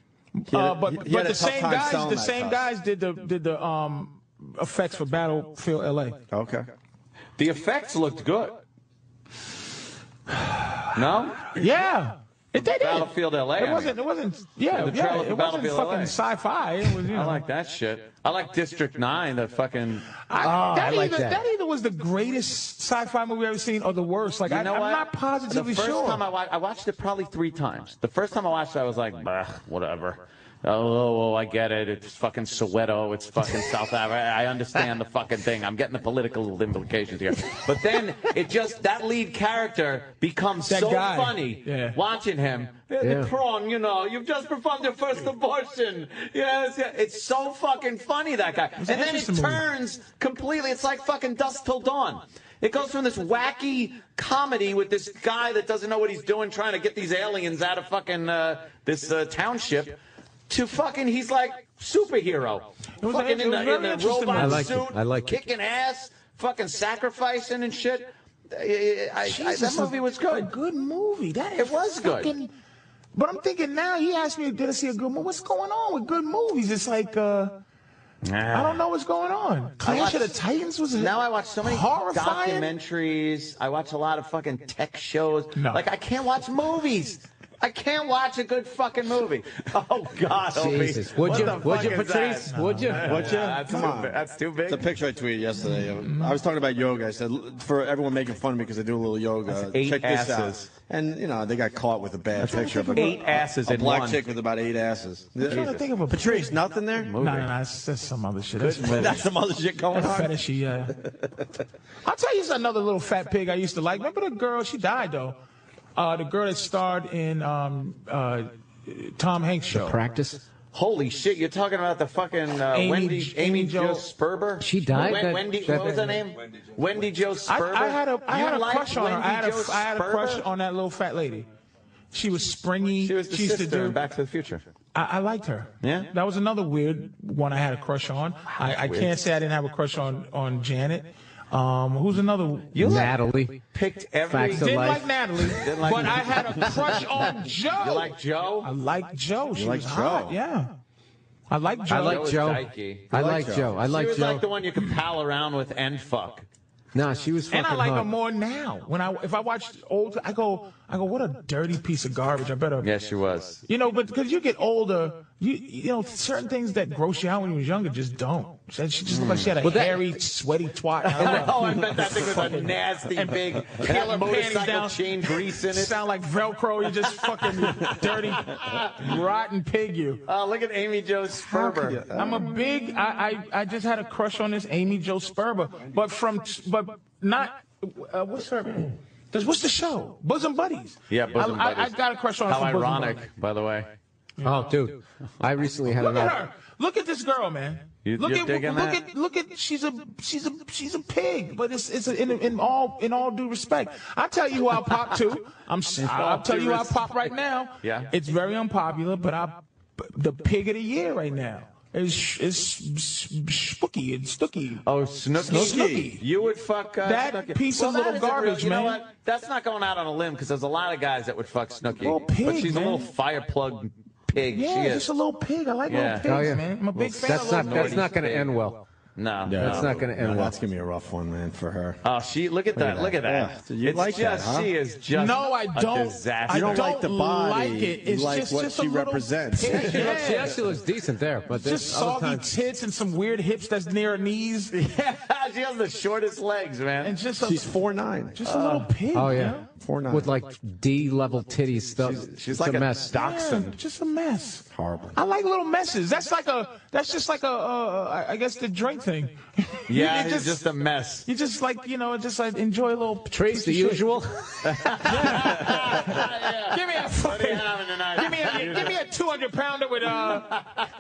But the same guys did the effects for Battlefield LA. Okay. The effects looked good. No? Yeah. They did. Battlefield LA. It wasn't. Yeah, the trailer for it wasn't Battlefield fucking LA. sci-fi. It was, I like that shit. I like District 9. The fucking. That either was the greatest sci-fi movie I've ever seen, or the worst. Like I'm not positively sure. The first time I watched it probably 3 times. The first time I watched it, I was like, bah, whatever. Oh, I get it. It's fucking Soweto. It's fucking South Africa. I understand the fucking thing. I'm getting the political implications here. But then that lead character becomes funny watching him. The prawn, you've just performed your first abortion. Yes, it's so fucking funny, that guy. And then it turns completely. It's like fucking Dusk Till Dawn. It goes from this wacky comedy with this guy that doesn't know what he's doing, trying to get these aliens out of fucking this township, to fucking he's like superhero. Fucking in the robot suit, I like kicking ass, fucking sacrificing and shit. That movie was good. A good movie. It was good. But I'm thinking now, he asked me, did I see a good movie? What's going on with good movies? It's like, I don't know what's going on. Clash of the Titans was Now I watch so many horrifying documentaries. I watch a lot of fucking tech shows. No. Like, I can't watch movies. I can't watch a good fucking movie. Oh, God. Jesus. Would you, Patrice? Would you? Come on. That's too big. The picture I tweeted yesterday. I was talking about yoga. I said, for everyone making fun of me because I do a little yoga, check this out. And, they got caught with a bad picture of 8 asses a in black one. chick with about 8 asses. I'm trying to think of a Patrice, nothing there? No, that's some other shit. That's some other shit going on. Fetishy, yeah. I'll tell you another little fat pig I used to like. Remember the girl? She died, though. The girl that starred in Tom Hanks' show. Practice? Holy shit, you're talking about the fucking Amy Jo Sperber? She died? What was her name? Wendy Jo Sperber? I had a crush on her. I had a crush on that little fat lady. She was springy. She was the sister in Back to the Future. I liked her. Yeah? That was another weird one I had a crush on. I can't say I didn't have a crush on Janet. Who's another? Natalie. Picked every. Didn't like Natalie, but I had a crush on Joe. You like Joe? I like Joe. She was Joe? hot. Yeah. I like Joe. I like Joe. I like Joe. I like Joe. She was like the one you could pal around with and fuck. No, she was fucking And I like hot. her more now. If I watch old, I go, what a dirty piece of garbage. I better. Yes, she was. But because you get older, certain things that gross you out when you was younger just don't. She just looked like she had a hairy, sweaty twat. Oh, I bet that thing was a nasty big killer motorcycle chain grease in it. Sound like Velcro. You just fucking dirty, rotten pig. You. Oh, look at Amy Jo Sperber. I'm a big. I just had a crush on this Amy Jo Sperber, but not. What's her? What's the show? Bosom Buddies. Yeah, Bosom Buddies. I got a crush on her. How from Bosom ironic, Buddies. by the way. Oh, dude. I recently had Look at her. Look at this girl, man. You're digging that? Look at. She's a pig, but it's in all due respect. I'll tell you who I'll pop to. I'll tell you who I'll pop right now. Yeah. It's very unpopular, but the pig of the year right now is Spooky and Snooky. Oh, Snooky. You would fuck that Snooki. piece of little garbage, you man. know what? That's not going out on a limb because there's a lot of guys that would fuck Snooki. Little pig, but she's man. a little fire plug pig. Yeah, she is. just a little pig. I like little pigs, man. I'm a big fan of little pigs. That's not going to end well. No. That's not going to end well. That's gonna be a rough one, man, for her. Oh, look at that. Look at that. Yeah. You like that, huh? She is just No, I don't. a disaster. You don't like the body. Like it. It's you like just, what just she a little represents. pig. She actually looks decent there, but there's Just other soggy times. tits and some weird hips that's near her knees. Yeah, she has the shortest legs, man. And just She's 4'9". just a little pig. Oh, you yeah. know? 4'9". With like D-level titties stuff. She's It's like a mess. dachshund. Yeah, just a mess. Horrible. I like little messes. That's just like I guess the drink thing. Yeah, You he's just a mess. You just like, just like enjoy a little Trace, the usual. Give me a fucking, give me a 200-pounder with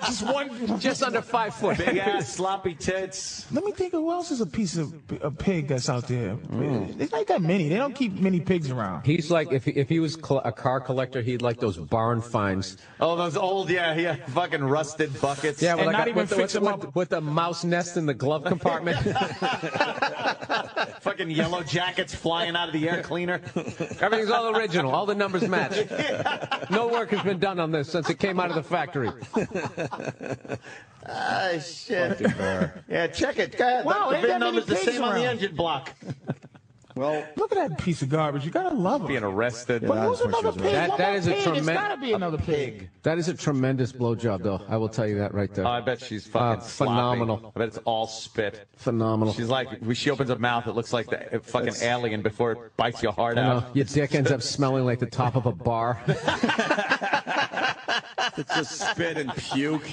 just one, Just under 5 foot. Big ass, sloppy tits. Let me think of who else is a piece of a pig that's out there. There's not that many. They don't keep many pigs around. He's like, if he was a car collector, he'd like those barn finds. Oh, those old, fucking rusted buckets. Yeah, And like not even fix 'em up. with a mouse nest in the glove compartment. Fucking yellow jackets flying out of the air cleaner. Everything's all original. All the numbers match. No work has been done on this since it came out of the factory. Ah, shit. Yeah, check it. Go ahead. Wow, the ain't that VIN number's the many same pigs on the around? engine block. Well, Look at that piece of garbage. You gotta love Being it. arrested. But who's that's what another she was pig? right. One That more is a pig. It's tremendous- gotta be another pig. That is a tremendous blowjob, though. I will tell you that right there. Oh, I bet she's fucking sloppy. phenomenal. I bet it's all spit. Phenomenal. She's like, when she opens her mouth, it looks like the fucking alien before it bites your heart You know, out. your dick ends up smelling like the top of a bar. it's just spit and puke.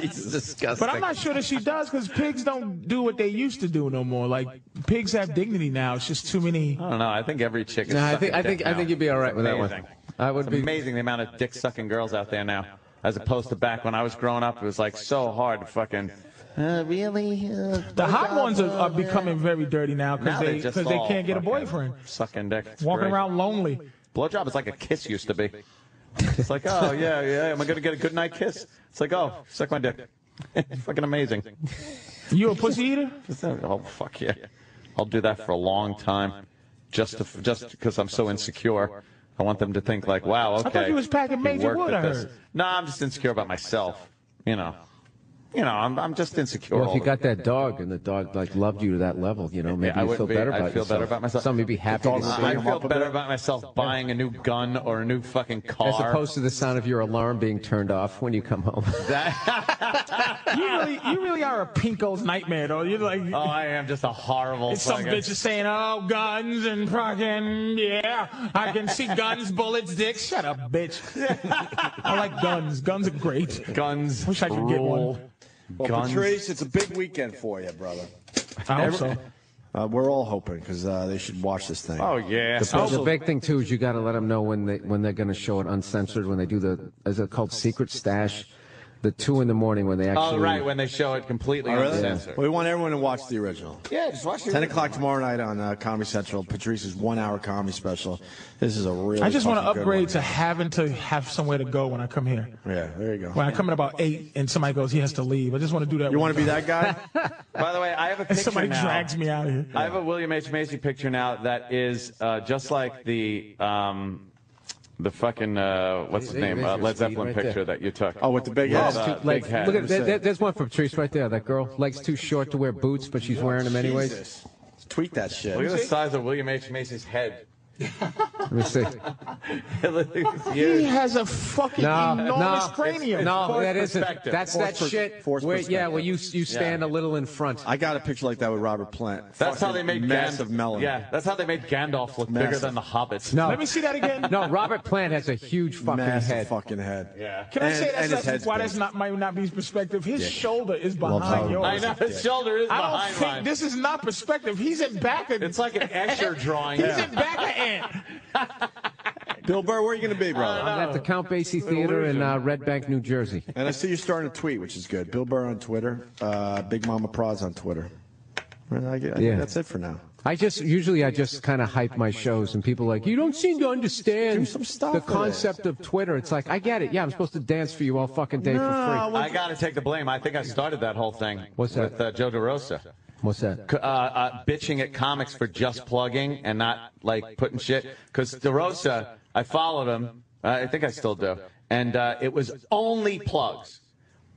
Jesus, disgusting. But I'm not sure that she does, because pigs don't do what they used to do no more. Like, pigs have dignity now. It's just too many. I don't know. I think every chick is No, I sucking think dick now. you'd be all right with that one. Amazing. I would It's be. amazing the amount of dick-sucking girls out there now, as opposed to back when I was growing up. It was like so hard to fucking. Really? The hot ones are becoming very dirty now Now because they're they just can't get a all fucking boyfriend. Sucking dick. It's Walking great. around lonely. Blowjob is like a kiss used to be. It's like, oh, yeah, am I going to get a good night kiss? It's like, oh, suck my dick. Fucking amazing. You a pussy eater? Oh, fuck yeah. I'll do that for a long time just because I'm so insecure. I want them to think like, wow, okay. I thought you was packing he Major worked Wood, at I this. heard. No, I'm just insecure about myself. I'm just insecure. Well, if all you the got that dog and the dog loved you to that level, maybe I you would feel be- better I'd about feel yourself. better about myself. Somebody be happy to see I you. feel better about myself buying a new gun or a new fucking car. As opposed to the sound of your alarm being turned off when you come home. You really are a pinko's nightmare, though. You're like, Oh, I am just a horrible. it's some fucking- bitch is saying, oh, guns and fucking, yeah, I can see guns, bullets, dicks. Shut up, bitch. I like guns. Guns are great. Guns. Wish I could get one. Well, Guns. Patrice, it's a big weekend for you, brother. I hope so. We're all hoping because they should watch this thing. Oh yeah. The big thing too is you got to let them know when they're going to show it uncensored. When they do is it called Secret Stash? The 2 in the morning when they actually. Oh right, when they show it completely uncensored. We want everyone to watch the original. Yeah, just watch it. 10 o'clock tomorrow night on Comedy Central. Patrice's 1-hour comedy special. This is a really. I just want to fucking good upgrade one. to having to have somewhere to go when I come here. Yeah, there you go. When I come in about 8 and somebody goes, he has to leave. I just want to do that. You want to be that guy? By the way, I have a And picture somebody now. drags me out of here. I have a William H. Macy picture now that is just like the fucking what's his name There's your Led speed Zeppelin right picture there. that you took. Oh, with the big head. Big head. Look at there's one for Patrice right there. That girl, legs too short to wear boots, but she's wearing them anyways. Jesus. Tweet that shit. Look at the size of William H. Macy's head. Let me see. It's He huge. has a fucking enormous cranium. No, that Forced isn't. perspective. That's that shit. forced Where, perspective. where you stand a little in front. I got a picture like that with Robert Plant. That's how they made massive melon. Yeah, that's how they made Gandalf look bigger Massive. than the Hobbits. No, Let me see that again. no. Robert Plant has a huge fucking Massive head. fucking head. Yeah. Can I say and his that's head's why big. that's not might not be perspective? His shoulder is Loves how- behind yours. I know his shoulder is I don't behind think mine. this is not perspective. He's in back of. It's like an Escher drawing. He's in back of Ant. Bill Burr, where are you going to be, brother? I'm at the Count Basie Theater in Red Bank, New Jersey. And I see you're starting to tweet, which is good. Bill Burr on Twitter. Big Mama Praz on Twitter. And I think that's it for now. I just kind of hype my shows, and people are like, you don't seem to understand Do some stuff the with it. concept of Twitter. It's like, I get it. Yeah, I'm supposed to dance for you all fucking day for free. I got to take the blame. I think I started that whole thing. What's that? With Joe DeRosa. What's that? Bitching at comics for just plugging and not like putting shit. Because DeRosa, I followed him. I think I still do. And it was only plugs.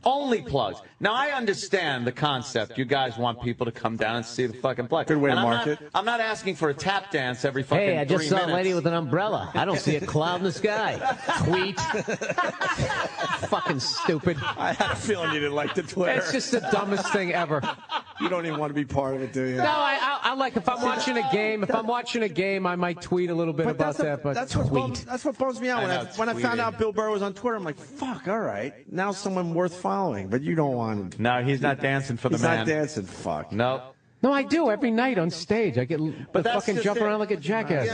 Only plugs. Now, I understand the concept. You guys want people to come down and see the fucking plug. Good way to And market. I'm not asking for a tap dance every fucking 3 Hey, minutes. I just saw a lady with an umbrella. I don't see a cloud in the sky. Tweet. Fucking stupid. I had a feeling you didn't like the Twitter. It's just the dumbest thing ever. You don't even want to be part of it, do you? No, I like if I'm watching a game. If I'm watching a game, I might tweet a little bit about that. But that's tweet. what bums me out. When I found out Bill Burr was on Twitter, I'm like, fuck, all right. Now someone worth following. But you don't want him. No, he's not dancing for the He's man. not dancing. Fuck. No. No, I do every night on stage. I get But fucking jump around like a jackass.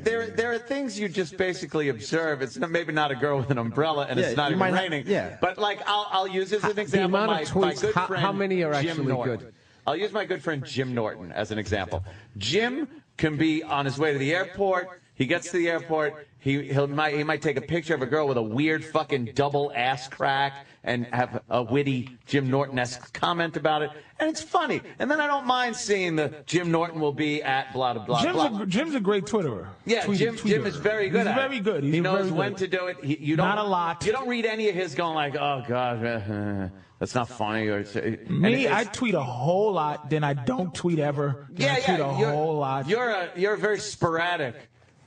There are things you just basically observe. It's maybe not a girl with an umbrella, and it's not even raining. But like, I'll use as an example the amount of my tweets. good friend How many are Jim actually Norton. good? I'll use my good friend Jim Norton as an example. Jim can be on his way to the airport. He gets to the airport. He might take a picture of a girl with a weird fucking double ass crack and have a witty Jim Norton-esque comment about it, and it's funny. And then I don't mind seeing the Jim Norton will be at blah blah blah. Jim's a great Twitterer. Yeah, Jim is very good. He's very good. He knows when to do it. You don't, not a lot. You don't read any of his going like, oh god, that's not funny. Or me, I tweet a whole lot. Then I don't tweet ever. Then I tweet a whole lot. You're very sporadic.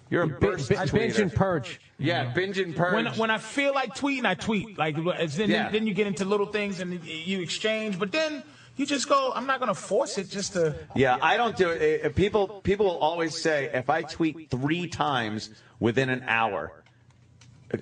You're a burst tweeter. Binge and purge. Yeah, binge and purge. When I feel like tweeting, I tweet. Like then you get into little things and you exchange. But then you just go, I'm not going to force it just to. Yeah, I don't do it. People will always say if I tweet 3 times within an hour,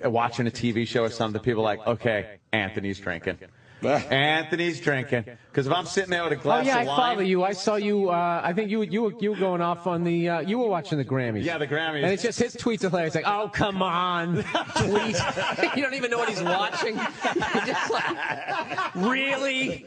watching a TV show or something, people are like, okay, Anthony's drinking. Anthony's drinking. Because if I'm sitting there with a glass of wine. I follow you. I saw you. I think you were going off on the. You were watching the Grammys. Yeah, the Grammys. And it's just his tweets are hilarious. Like, oh come on, tweet. You don't even know what he's watching. You're just like, really?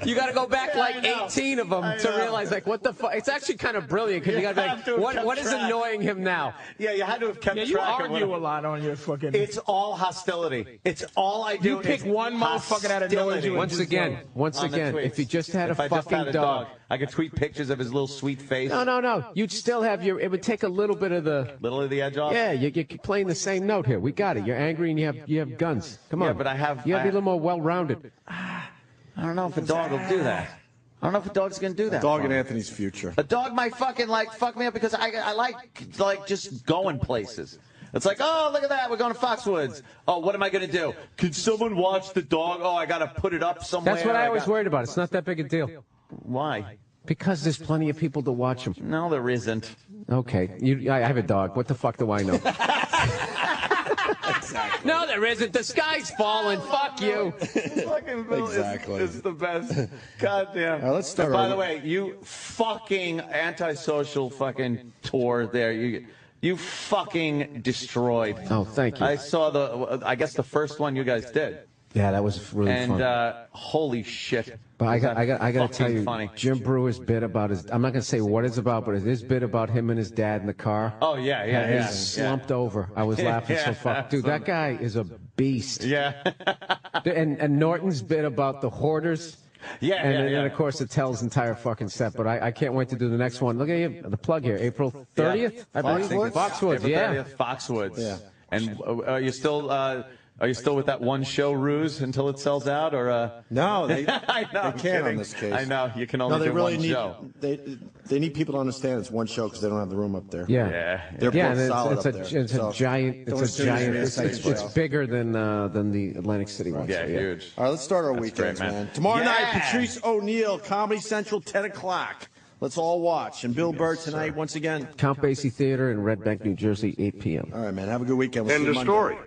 You got to go back like 18 of them to realize, like, what the fuck? It's actually kind of brilliant because you got to be like, what is annoying him now? Yeah, you had to have kept track. You argue a lot on your fucking. It's all hostility. It's all I do. You pick one motherfucker that annoys you. Once again, if you just had a fucking dog, I could tweet pictures of his little sweet face. No. You'd still have your. It would take a little bit of the. Little of the edge off. Yeah, you're playing the same note here. We got it. You're angry and you have guns. Come on. Yeah, but I have. You have to be a little more well-rounded. I don't know if a dog will do that. I don't know if a dog's going to do that. A dog in Anthony's future. A dog might fucking fuck me up because I like just going places. It's like, oh, look at that. We're going to Foxwoods. Oh, what am I going to do? Can someone watch the dog? Oh, I got to put it up somewhere. That's what I always worried about. It's not that big a deal. Why? Because there's plenty of people to watch them. No, there isn't. Okay. I have a dog. What the fuck do I know? Exactly. No, there isn't. The sky's falling. Fuck you. Fucking Bill is the best. Goddamn. Let's start. By the way, you fucking antisocial fucking tour there. You fucking destroyed. Oh, thank you. I saw I guess the first one you guys did. Yeah, that was really fun. And holy shit. But I got to tell you, funny. Jim Breuer's bit about I'm not going to say what it's about, but his bit about him and his dad in the car. Oh, yeah. He's slumped over. I was laughing so fuck. Dude, that guy is a beast. Yeah. and Norton's bit about the hoarders. Yeah, and then, of course, it tells entire fucking set. But I can't wait to do the next one. Look at you, the plug here, April 30th, I believe. Foxwoods, April 30th, Foxwoods. Yeah. And are you still with that one show ruse until it sells out, or No, they I know, they can't on this case. I know you can only do one show. They need people to understand it's one show because they don't have the room up there. Yeah. They're both solid it's up there. It's a giant. It's bigger than the Atlantic City one. Yeah, huge. All right, let's start our weekends, great, man. Tomorrow night, Patrice O'Neal, Comedy Central, 10 o'clock. Let's all watch. And Bill Burr tonight, once again. Count Basie Theater in Red Bank, New Jersey, 8 p.m. All right, man. Have a good weekend. We'll see you Monday. End of story.